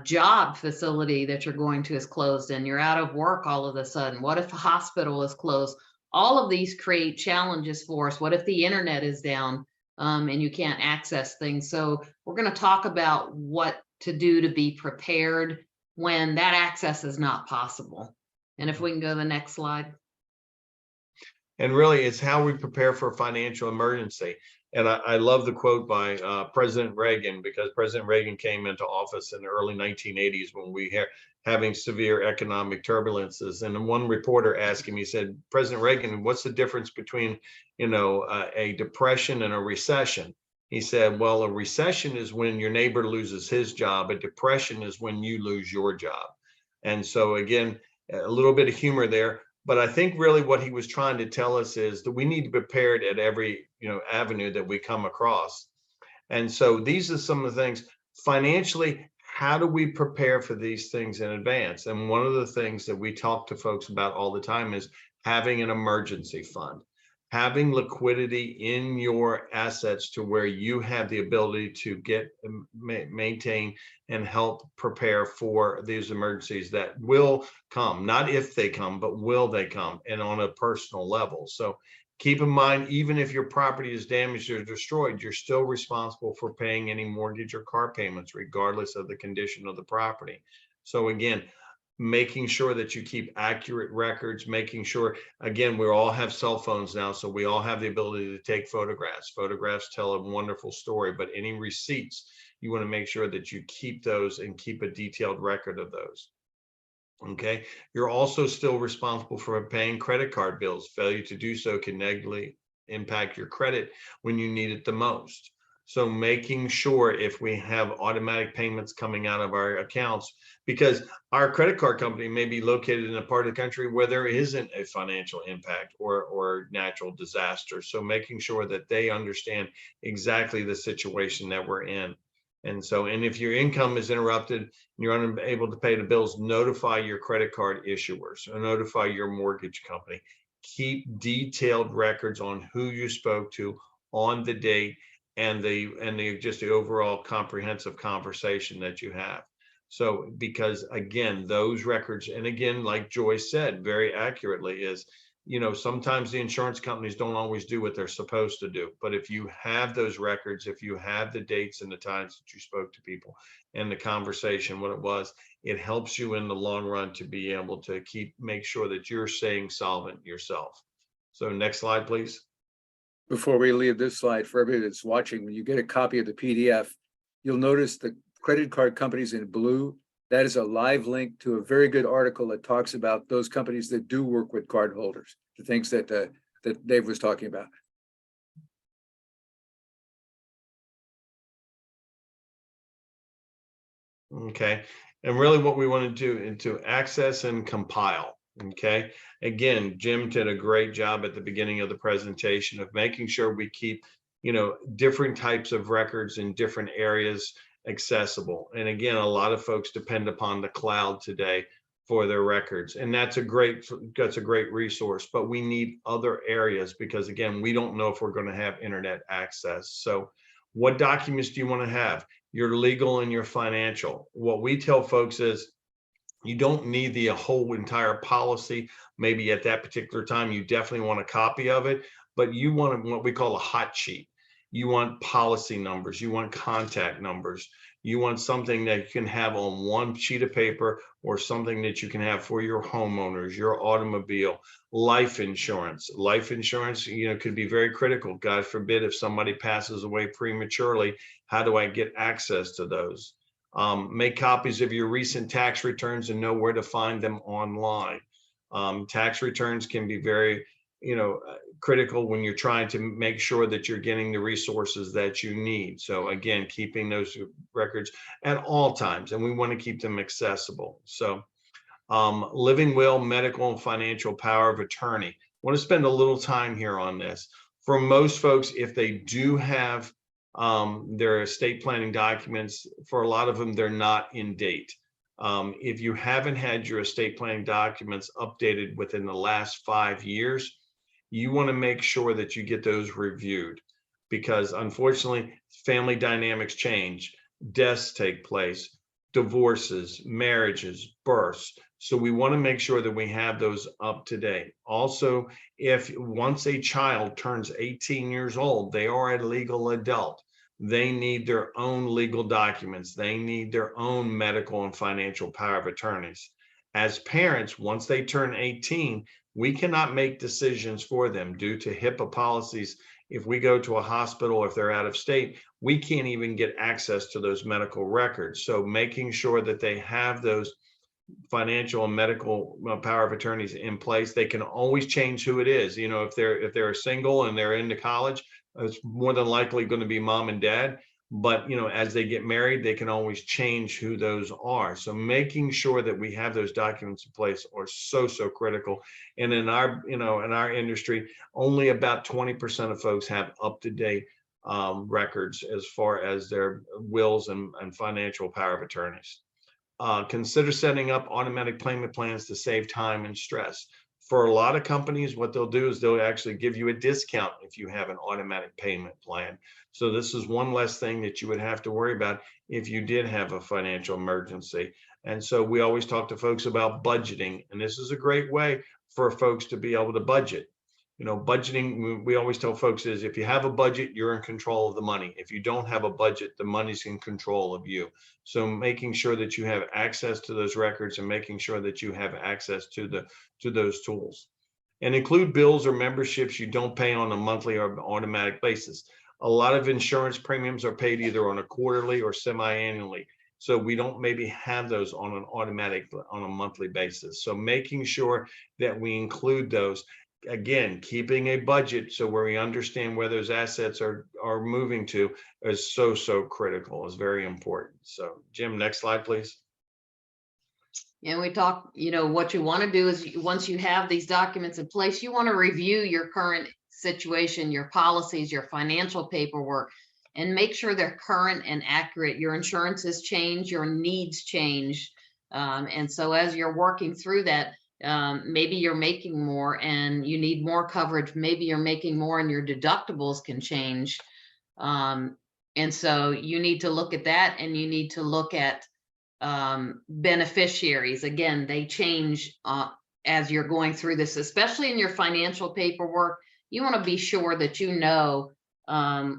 job facility that you're going to is closed and you're out of work all of a sudden? What if the hospital is closed? All of these create challenges for us. What if the internet is down and you can't access things? So we're going to talk about what to do to be prepared when that access is not possible. And if we can go to the next slide. And really, it's how we prepare for a financial emergency. And I love the quote by President Reagan, because President Reagan came into office in the early 1980s when we were having severe economic turbulences. And one reporter asked him, he said, President Reagan, what's the difference between, a depression and a recession? He said, well, a recession is when your neighbor loses his job. A depression is when you lose your job. And so again, a little bit of humor there. But I think really what he was trying to tell us is that we need to be prepared at every, avenue that we come across. And so these are some of the things financially. How do we prepare for these things in advance? And one of the things that we talk to folks about all the time is having an emergency fund, having liquidity in your assets to where you have the ability to get, maintain, and help prepare for these emergencies that will come, not if they come, but will they come, and on a personal level. So keep in mind, even if your property is damaged or destroyed, you're still responsible for paying any mortgage or car payments, regardless of the condition of the property. So again, making sure that you keep accurate records, making sure, again, we all have cell phones now, so we all have the ability to take photographs. Photographs tell a wonderful story, but any receipts, you want to make sure that you keep those and keep a detailed record of those. Okay. You're also still responsible for paying credit card bills. Failure to do so can negatively impact your credit when you need it the most. So making sure if we have automatic payments coming out of our accounts, because our credit card company may be located in a part of the country where there isn't a financial impact or natural disaster. So making sure that they understand exactly the situation that we're in. And so, and if your income is interrupted and you're unable to pay the bills, notify your credit card issuers or notify your mortgage company. Keep detailed records on who you spoke to on the date and the just the overall comprehensive conversation that you have. So, because again, those records, and again, like Joyce said very accurately, is sometimes the insurance companies don't always do what they're supposed to do. But if you have those records, if you have the dates and the times that you spoke to people and the conversation, what it was, it helps you in the long run to be able to make sure that you're staying solvent yourself. So next slide, please. Before we leave this slide, for everybody that's watching, when you get a copy of the PDF, you'll notice the credit card companies in blue. That is a live link to a very good article that talks about those companies that do work with cardholders, the things that that Dave was talking about. Okay. And really what we want to do is to access and compile. Okay. Again, Jim did a great job at the beginning of the presentation of making sure we keep, different types of records in different areas accessible. And again, a lot of folks depend upon the cloud today for their records. And that's a great resource, but we need other areas because again, we don't know if we're going to have internet access. So what documents do you want to have? Your legal and your financial. What we tell folks is you don't need the whole entire policy. Maybe at that particular time, you definitely want a copy of it, but you want what we call a hot sheet. You want policy numbers, you want contact numbers, you want something that you can have on one sheet of paper or something that you can have for your homeowners, your automobile, life insurance. Life insurance, could be very critical. God forbid if somebody passes away prematurely, how do I get access to those? Make copies of your recent tax returns and know where to find them online. Tax returns can be very, critical when you're trying to make sure that you're getting the resources that you need. So again, keeping those records at all times, and we want to keep them accessible. So living will, medical and financial power of attorney. I want to spend a little time here on this. For most folks, if they do have their estate planning documents, for a lot of them, they're not in date. If you haven't had your estate planning documents updated within the last 5 years, you want to make sure that you get those reviewed because unfortunately, family dynamics change, deaths take place, divorces, marriages, births. So we want to make sure that we have those up to date. Also, if once a child turns 18 years old, they are a legal adult. They need their own legal documents. They need their own medical and financial power of attorneys. As parents, once they turn 18, we cannot make decisions for them due to HIPAA policies. If we go to a hospital, if they're out of state, we can't even get access to those medical records. So making sure that they have those financial and medical power of attorneys in place. They can always change who it is. You know, if they're single and they're into college, it's more than likely going to be mom and dad. But you know, as they get married, they can always change who those are. So making sure that we have those documents in place are so critical. And in our, in our industry, only about 20% of folks have up-to-date records as far as their wills and financial power of attorneys. Consider setting up automatic payment plans to save time and stress. For a lot of companies, what they'll do is they'll actually give you a discount if you have an automatic payment plan. So this is one less thing that you would have to worry about if you did have a financial emergency. And so we always talk to folks about budgeting, and this is a great way for folks to be able to budget. You know, budgeting, we always tell folks, is if you have a budget, you're in control of the money. If you don't have a budget, the money's in control of you. So making sure that you have access to those records and making sure that you have access to those tools. And include bills or memberships you don't pay on a monthly or automatic basis. A lot of insurance premiums are paid either on a quarterly or semi-annually. So we don't maybe have those on an automatic, on a monthly basis. So making sure that we include those. Again, keeping a budget so where we understand where those assets are moving to is so critical, is very important. So Jim, next slide, please. And we talk, you know, what you want to do is once you have these documents in place, you want to review your current situation, your policies, your financial paperwork, and make sure they're current and accurate. Your insurances change, your needs change. And so as you're working through that, maybe you're making more and you need more coverage. Maybe you're making more and your deductibles can change. And so you need to look at that, and you need to look at beneficiaries. Again, they change as you're going through this, especially in your financial paperwork. You want to be sure that you know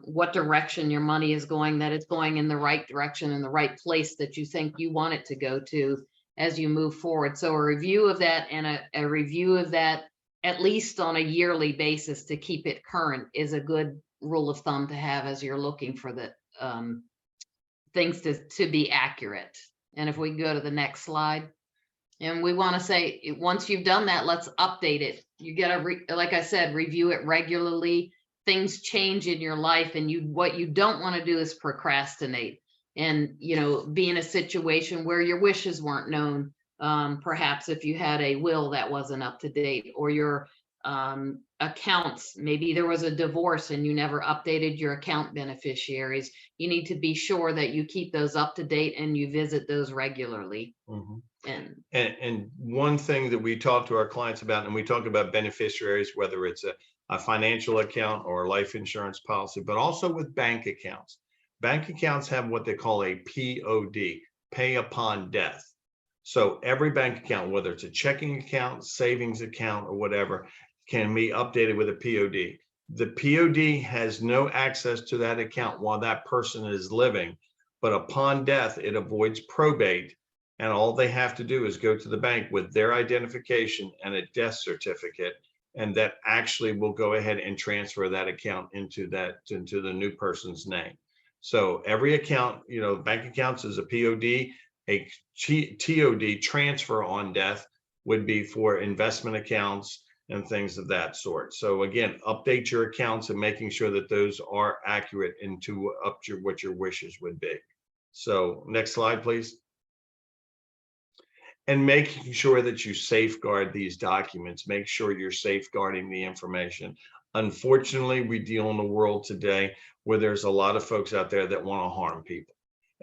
what direction your money is going, that it's going in the right direction, in the right place that you think you want it to go to as you move forward. So a review of that, and a review of that at least on a yearly basis to keep it current is a good rule of thumb to have as you're looking for the things to be accurate. And if we go to the next slide, and we want to say, once you've done that, let's update it. You got to, like I said, review it regularly. Things change in your life, and what you don't want to do is procrastinate and, you know, be in a situation where your wishes weren't known. Perhaps if you had a will that wasn't up to date, or your accounts, maybe there was a divorce and you never updated your account beneficiaries. You need to be sure that you keep those up to date and you visit those regularly. Mm-hmm. And one thing that we talk to our clients about, and we talk about beneficiaries, whether it's a financial account or a life insurance policy, but also with bank accounts. Bank accounts have what they call a POD, pay upon death. So every bank account, whether it's a checking account, savings account, or whatever, can be updated with a POD. The POD has no access to that account while that person is living, but upon death, it avoids probate. And all they have to do is go to the bank with their identification and a death certificate, and that actually will go ahead and transfer that account into the new person's name. So every account, you know, bank accounts is a POD. A TOD, transfer on death, would be for investment accounts and things of that sort. So again, update your accounts and making sure that those are accurate into what your wishes would be. So next slide, please. And making sure that you safeguard these documents, make sure you're safeguarding the information. Unfortunately, we deal in a world today where there's a lot of folks out there that want to harm people.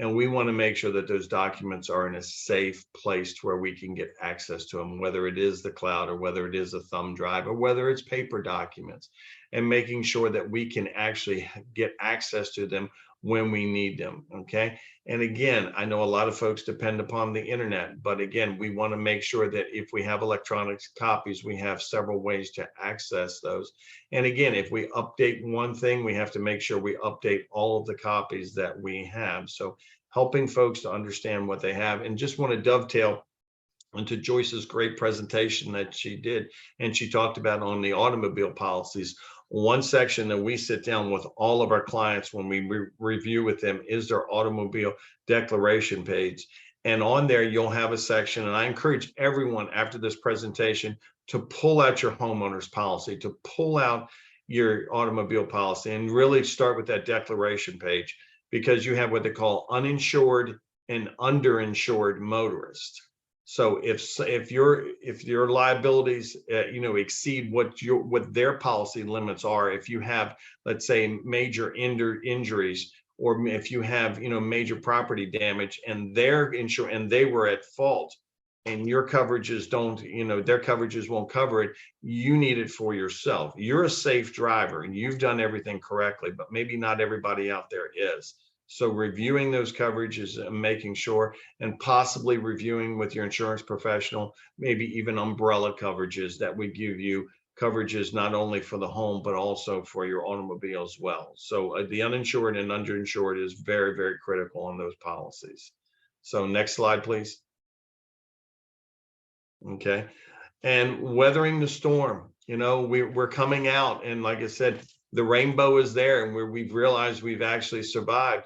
And we want to make sure that those documents are in a safe place to where we can get access to them, whether it is the cloud or whether it is a thumb drive or whether it's paper documents, and making sure that we can actually get access to them when we need them. Okay. And again, I know a lot of folks depend upon the internet, but again, we want to make sure that if we have electronic copies, we have several ways to access those. And again, if we update one thing, we have to make sure we update all of the copies that we have. So helping folks to understand what they have. And just want to dovetail into Joyce's great presentation that she did. And she talked about on the automobile policies, one section that we sit down with all of our clients when we review with them is their automobile declaration page. And on there, you'll have a section, and I encourage everyone after this presentation to pull out your homeowner's policy, to pull out your automobile policy and really start with that declaration page, because you have what they call uninsured and underinsured motorists. So if your liabilities exceed what their policy limits are, if you have, let's say, major injuries, or if you have major property damage and they're insured and they were at fault, and your coverages don't, their coverages won't cover it, you need it for yourself. You're a safe driver and you've done everything correctly, but maybe not everybody out there is. So reviewing those coverages and making sure, and possibly reviewing with your insurance professional, maybe even umbrella coverages that would give you coverages not only for the home, but also for your automobile as well. So the uninsured and underinsured is very, very critical on those policies. So next slide, please. Okay. And weathering the storm, we're coming out, and like I said, the rainbow is there, and we've realized we've actually survived.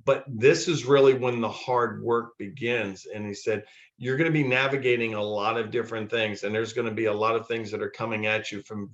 But this is really when the hard work begins. And he said, you're going to be navigating a lot of different things, and there's going to be a lot of things that are coming at you from,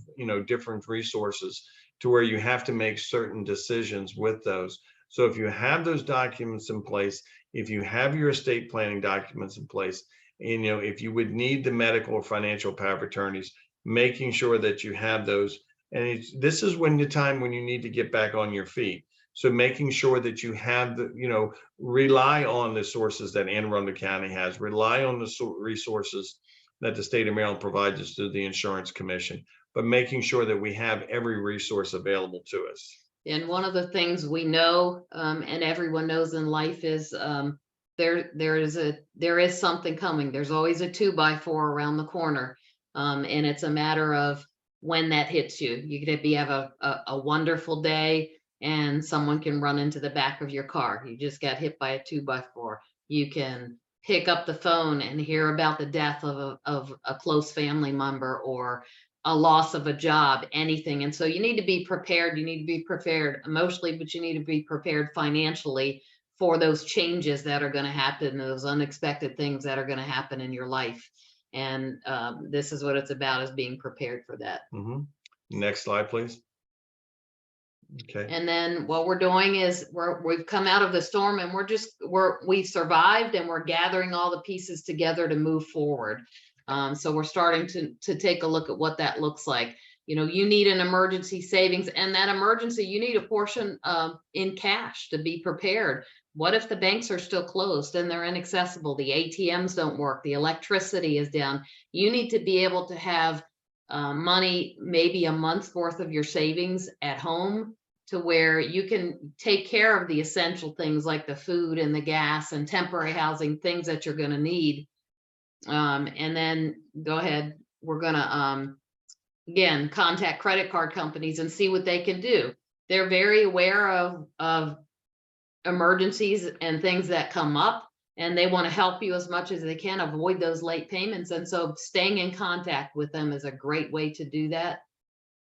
different resources, to where you have to make certain decisions with those. So if you have those documents in place, if you have your estate planning documents in place, and, if you would need the medical or financial power of attorneys, making sure that you have those. And this is when the time when you need to get back on your feet. So making sure that you have the, rely on the sources that Anne Arundel County has, rely on the resources that the state of Maryland provides us through the Insurance Commission, but making sure that we have every resource available to us. And one of the things we know, and everyone knows in life, is there is something coming. There's always a 2x4 around the corner, and it's a matter of when that hits you. You could have a wonderful day, and someone can run into the back of your car. You just got hit by a 2x4. You can pick up the phone and hear about the death of a close family member, or a loss of a job, anything. And so you need to be prepared. You need to be prepared emotionally, but you need to be prepared financially for those changes that are going to happen, those unexpected things that are going to happen in your life. And this is what it's about, is being prepared for that. Mm-hmm. Next slide, please. Okay. And then what we're doing is we've come out of the storm, and we survived, and we're gathering all the pieces together to move forward. So we're starting to take a look at what that looks like. You need an emergency savings, and that emergency, you need a portion in cash to be prepared. What if the banks are still closed and they're inaccessible? The ATMs don't work. The electricity is down. You need to be able to have money, maybe a month's worth of your savings at home, to where you can take care of the essential things like the food and the gas and temporary housing, things that you're going to need. And then go ahead. We're going to, again, contact credit card companies and see what they can do. They're very aware of emergencies and things that come up, and they want to help you as much as they can avoid those late payments. And so staying in contact with them is a great way to do that.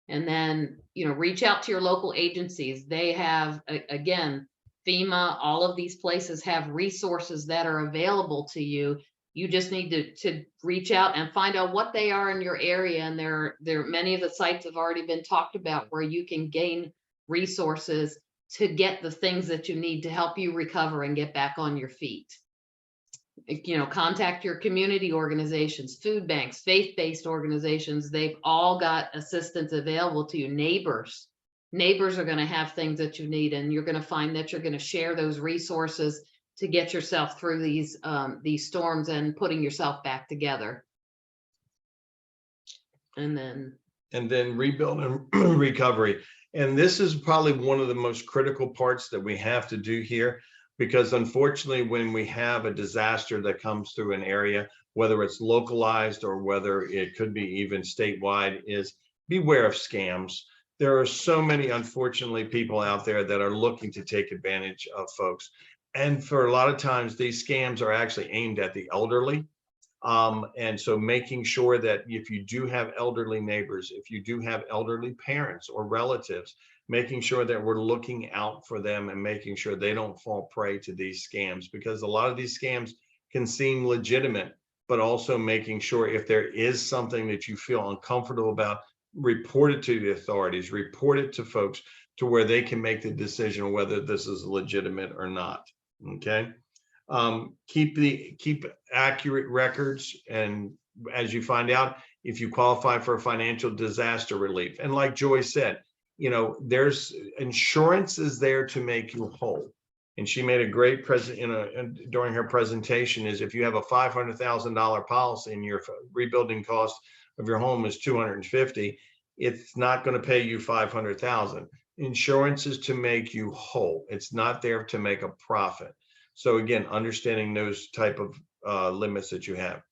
And then, reach out to your local agencies. They have, again, FEMA, all of these places have resources that are available to you. You just need to reach out and find out what they are in your area. And there many of the sites have already been talked about, where you can gain resources to get the things that you need to help you recover and get back on your feet. Contact your community organizations, food banks, faith-based organizations. They've all got assistance available to you. Neighbors are going to have things that you need, and you're going to find that you're going to share those resources to get yourself through these storms and putting yourself back together. And then rebuild and recovery. And this is probably one of the most critical parts that we have to do here, because unfortunately, when we have a disaster that comes through an area, whether it's localized or whether it could be even statewide, is beware of scams. There are so many, unfortunately, people out there that are looking to take advantage of folks. And for a lot of times, these scams are actually aimed at the elderly. And so making sure that if you do have elderly neighbors, if you do have elderly parents or relatives, making sure that we're looking out for them and making sure they don't fall prey to these scams, because a lot of these scams can seem legitimate, but also making sure if there is something that you feel uncomfortable about, report it to the authorities, report it to folks to where they can make the decision whether this is legitimate or not. Okay. Keep accurate records, and as you find out, if you qualify for financial disaster relief, and like Joy said, there's insurance is there to make you whole. And she made a great during her presentation, is if you have a $500,000 policy and your rebuilding cost of your home is $250,000, it's not going to pay you $500,000. Insurance is to make you whole. It's not there to make a profit. So again, understanding those type of limits that you have,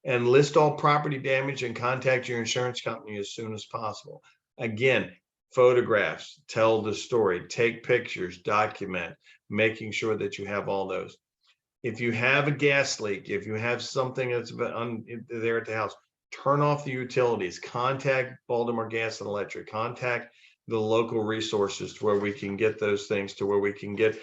and list all property damage and contact your insurance company as soon as possible. Again, photographs, tell the story, take pictures, document, making sure that you have all those. If you have a gas leak, if you have something that's there at the house, turn off the utilities, contact Baltimore Gas and Electric, contact the local resources to where we can get those things to where we can get,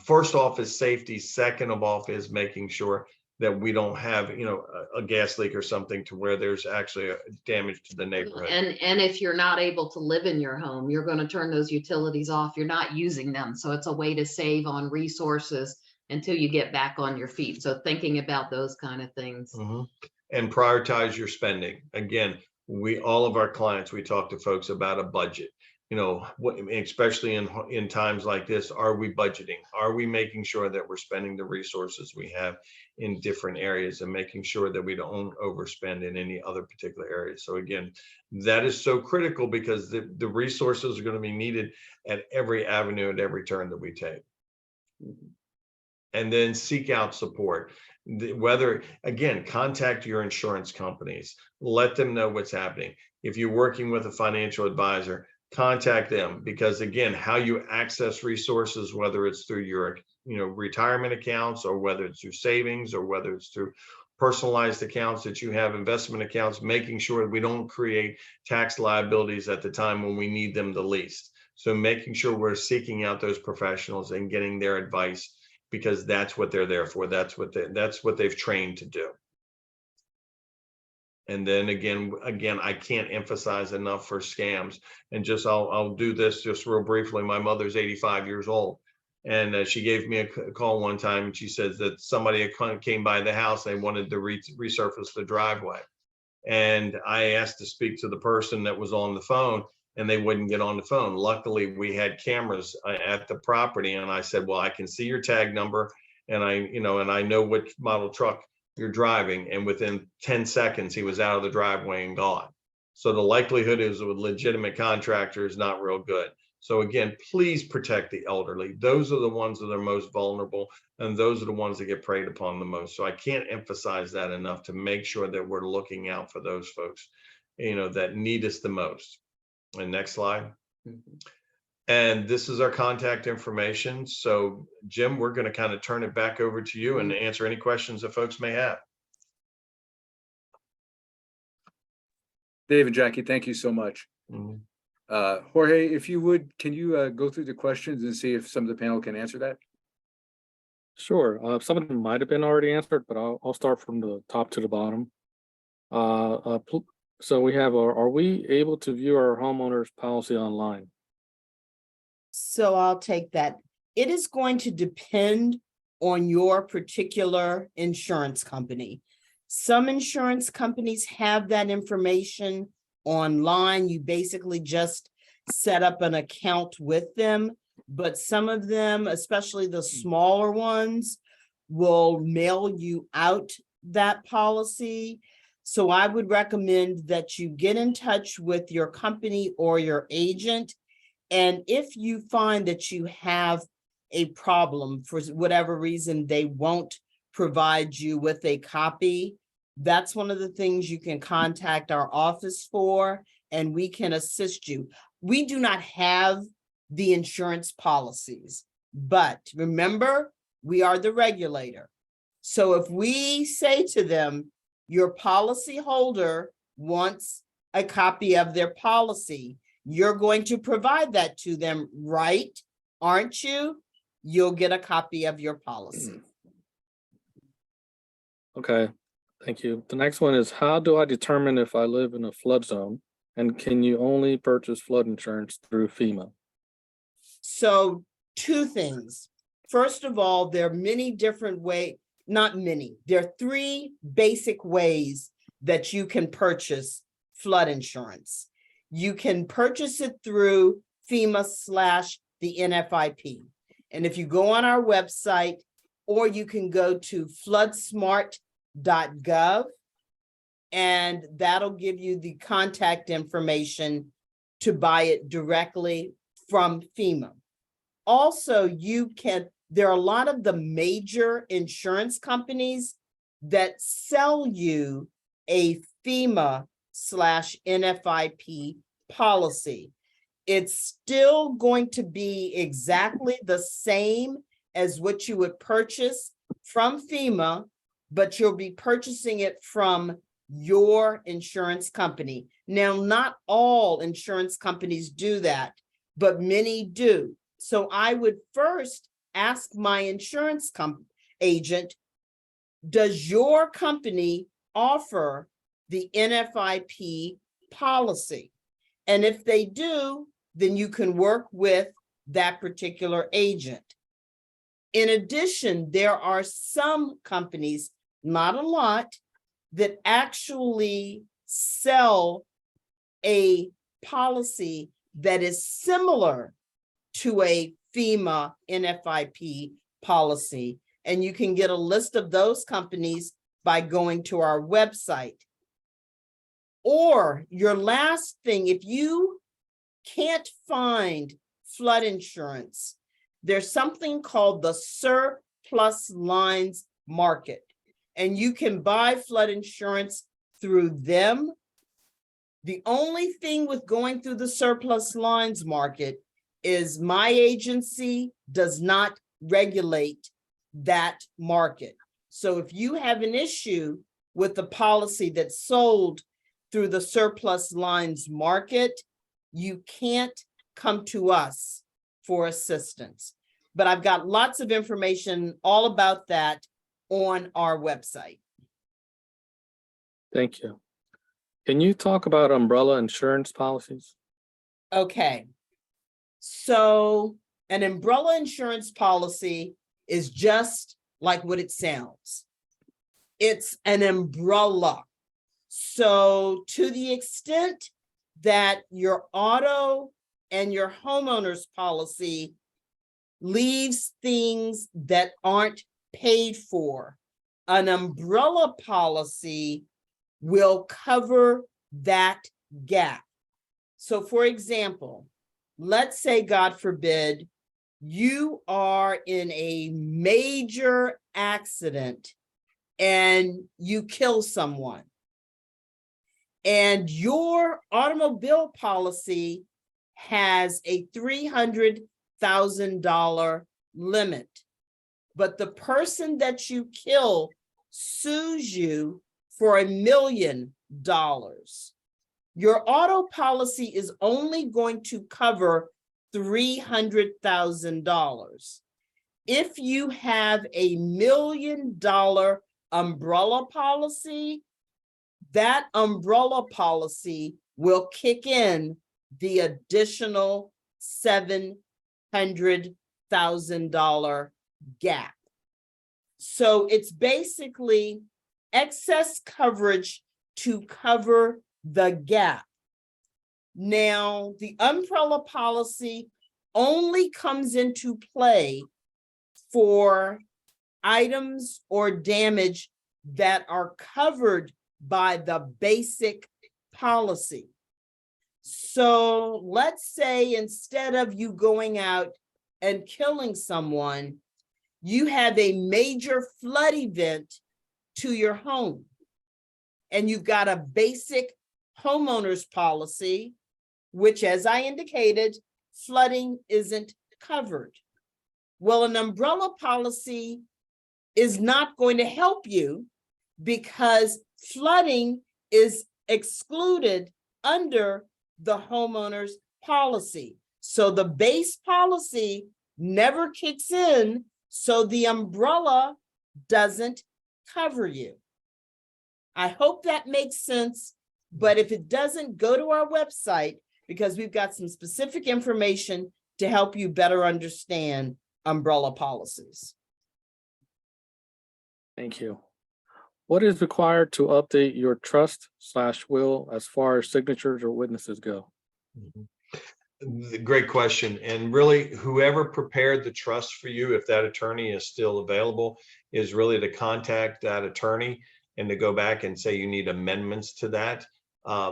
first off is safety, second of all is making sure that we don't have a gas leak or something to where there's actually a damage to the neighborhood. And if you're not able to live in your home, you're going to turn those utilities off. You're not using them, so it's a way to save on resources until you get back on your feet. So thinking about those kind of things. And prioritize your spending. Again, all of our clients, we talk to folks about a budget. Especially in times like this, are we budgeting? Are we making sure that we're spending the resources we have in different areas and making sure that we don't overspend in any other particular areas? So again, that is so critical, because the resources are going to be needed at every avenue, at every turn that we take. And then seek out support. Whether, again, contact your insurance companies, let them know what's happening. If you're working with a financial advisor, contact them, because again, how you access resources, whether it's through your retirement accounts, or whether it's through savings, or whether it's through personalized accounts that you have, investment accounts, making sure we don't create tax liabilities at the time when we need them the least. So making sure we're seeking out those professionals and getting their advice, because that's what they're there for. That's what they've trained to do. And then again, I can't emphasize enough for scams. And I'll do this just real briefly. My mother's 85 years old, and she gave me a call one time, and she says that somebody came by the house. They wanted to resurface the driveway, and I asked to speak to the person that was on the phone, and they wouldn't get on the phone. Luckily, we had cameras at the property, and I said, "Well, I can see your tag number, and I know which model truck you're driving," and within 10 seconds he was out of the driveway and gone. So the likelihood is with legitimate contractor is not real good. So again, please protect the elderly. Those are the ones that are most vulnerable, and those are the ones that get preyed upon the most. So I can't emphasize that enough, to make sure that we're looking out for those folks that need us the most. And next slide. And this is our contact information. So Jim, we're going to kind of turn it back over to you and answer any questions that folks may have. Dave and Jackie, thank you so much. Jorge, if you would, can you go through the questions and see if some of the panel can answer that? Sure. Some of them might have been already answered, but I'll start from the top to the bottom. So we have, are we able to view our homeowner's policy online? So I'll take that. It is going to depend on your particular insurance company. Some insurance companies have that information online. You basically just set up an account with them, but some of them, especially the smaller ones, will mail you out that policy. So I would recommend that you get in touch with your company or your agent. And if you find that you have a problem for whatever reason, they won't provide you with a copy, that's one of the things you can contact our office for, and we can assist you. We do not have the insurance policies, but remember, we are the regulator. So if we say to them, your policy holder wants a copy of their policy, you're going to provide that to them, right? Aren't you? You'll get a copy of your policy. Okay, thank you. The next one is, how do I determine if I live in a flood zone? And can you only purchase flood insurance through FEMA? So two things. First of all, there are many different ways, not many, there are three basic ways that you can purchase flood insurance. You can purchase it through FEMA/the NFIP. And if you go on our website, or you can go to floodsmart.gov, and that'll give you the contact information to buy it directly from FEMA. Also, there are a lot of the major insurance companies that sell you a FEMA/NFIP policy. It's still going to be exactly the same as what you would purchase from FEMA, but you'll be purchasing it from your insurance company. Now, not all insurance companies do that, but many do. So I would first ask my insurance agent, does your company offer the NFIP policy? And if they do, then you can work with that particular agent. In addition, there are some companies, not a lot, that actually sell a policy that is similar to a FEMA NFIP policy. And you can get a list of those companies by going to our website. Or your last thing, if you can't find flood insurance, there's something called the surplus lines market, and you can buy flood insurance through them. The only thing with going through the surplus lines market is my agency does not regulate that market. So if you have an issue with the policy that's sold through the surplus lines market, you can't come to us for assistance. But I've got lots of information all about that on our website. Thank you. Can you talk about umbrella insurance policies? Okay. So an umbrella insurance policy is just like what it sounds. It's an umbrella. So to the extent that your auto and your homeowner's policy leaves things that aren't paid for, an umbrella policy will cover that gap. So for example, let's say, God forbid, you are in a major accident and you kill someone. And your automobile policy has a $300,000 limit. But the person that you kill sues you for $1 million. Your auto policy is only going to cover $300,000. If you have $1 million umbrella policy, that umbrella policy will kick in the additional $700,000 gap. So it's basically excess coverage to cover the gap. Now, the umbrella policy only comes into play for items or damage that are covered by the basic policy. So let's say instead of you going out and killing someone, you have a major flood event to your home, and you've got a basic homeowner's policy, which, as I indicated, flooding isn't covered. Well, an umbrella policy is not going to help you because flooding is excluded under the homeowner's policy. So the base policy never kicks in, so the umbrella doesn't cover you. I hope that makes sense, but if it doesn't, go to our website because we've got some specific information to help you better understand umbrella policies. Thank you. What is required to update your trust/will as far as signatures or witnesses go? Great question. And really, whoever prepared the trust for you, if that attorney is still available, is really to contact that attorney and to go back and say you need amendments to that.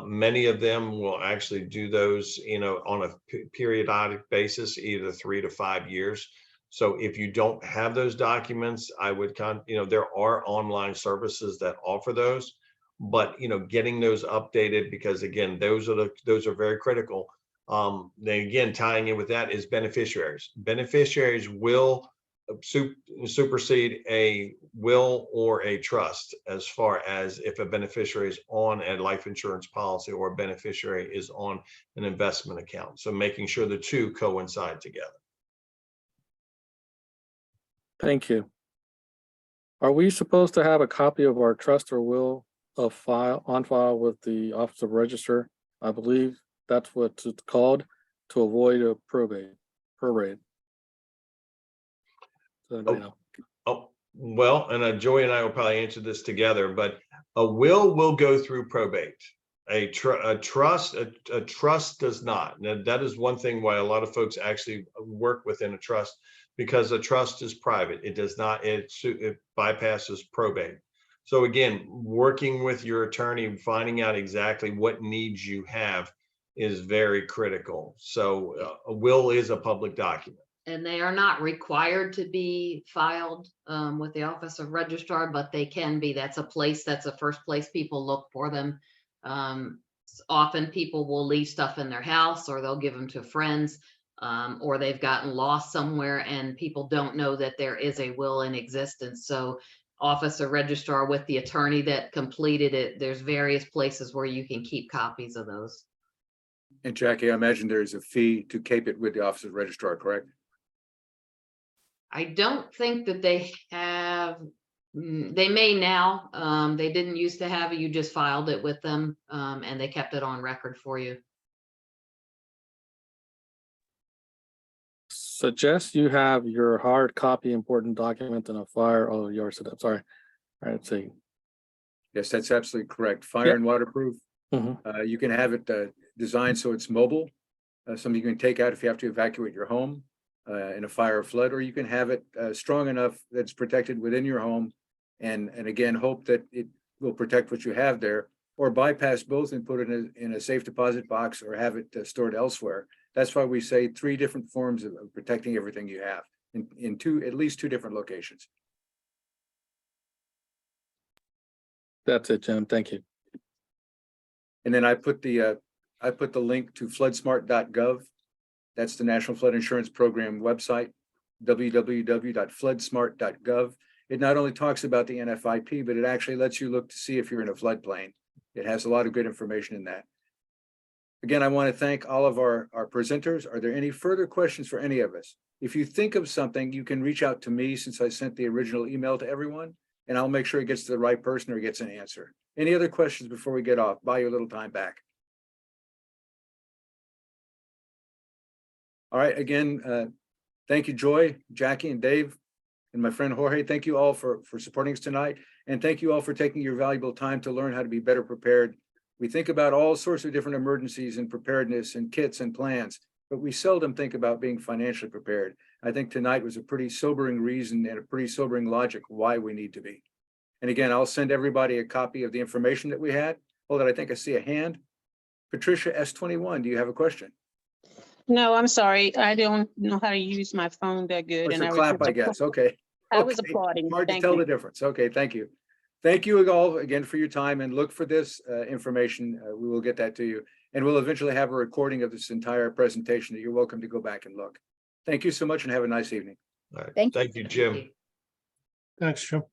Many of them will actually do those, on a periodic basis, either 3 to 5 years. So if you don't have those documents, I would there are online services that offer those, but getting those updated, because again, those are very critical. Then again, tying in with that is beneficiaries. Beneficiaries will supersede a will or a trust as far as if a beneficiary is on a life insurance policy or a beneficiary is on an investment account. So making sure the two coincide together. Thank you. Are we supposed to have a copy of our trust or will on file with the Office of Register? I believe that's what it's called, to avoid a probate. So, Oh, well, and Joy and I will probably answer this together, but a will go through probate. A trust does not. Now, that is one thing why a lot of folks actually work within a trust, because a trust is private. It does not, it bypasses probate. So again, working with your attorney, finding out exactly what needs you have is very critical. So a will is a public document. And they are not required to be filed with the Office of Registrar, but they can be. That's the first place people look for them. Often people will leave stuff in their house, or they'll give them to friends, or they've gotten lost somewhere and people don't know that there is a will in existence. So Office of Registrar with the attorney that completed it, there's various places where you can keep copies of those. And Jackie, I imagine there's a fee to keep it with the Office of Registrar, correct? I don't think that they have, they may now. They didn't used to have it. You just filed it with them and they kept it on record for you. Suggest you have your hard copy important document in a fire. Oh, you already said that. Sorry. All right, let's see. Yes, that's absolutely correct. Fire Yep. and waterproof. You can have it designed so it's mobile, something you can take out if you have to evacuate your home in a fire or flood, or you can have it strong enough that it's protected within your home, and again, hope that it will protect what you have there, or bypass both and put it in a safe deposit box or have it stored elsewhere. That's why we say 3 different forms of protecting everything you have in at least two different locations. That's it, Jim. Thank you. And then I put the link to floodsmart.gov. That's the National Flood Insurance Program website, www.floodsmart.gov. It not only talks about the NFIP, but it actually lets you look to see if you're in a floodplain. It has a lot of good information in that. Again, I want to thank all of our presenters. Are there any further questions for any of us? If you think of something, you can reach out to me, since I sent the original email to everyone, and I'll make sure it gets to the right person or gets an answer. Any other questions before we get off? Buy you a little time back. All right, again, thank you, Joy, Jackie, and Dave, and my friend Jorge. Thank you all for supporting us tonight. And thank you all for taking your valuable time to learn how to be better prepared. We think about all sorts of different emergencies and preparedness and kits and plans, but but we seldom think about being financially prepared. I think tonight was a pretty sobering reason and a pretty sobering logic why we need to be. And again, I'll send everybody a copy of the information that we had. Hold on, I think I see a hand. Patricia S21, do you have a question? No, I'm sorry. I don't know how to use my phone that good. It's and a I was clap, just I guess. Okay. I was Okay. applauding. Hard to Thank tell you. the difference. Okay, thank you. Thank you all again for your time, and look for this information. We will get that to you. And we'll eventually have a recording of this entire presentation that you're welcome to go back and look. Thank you so much and have a nice evening. All right. Thank you. Thank you, Jim. Thanks, Jim.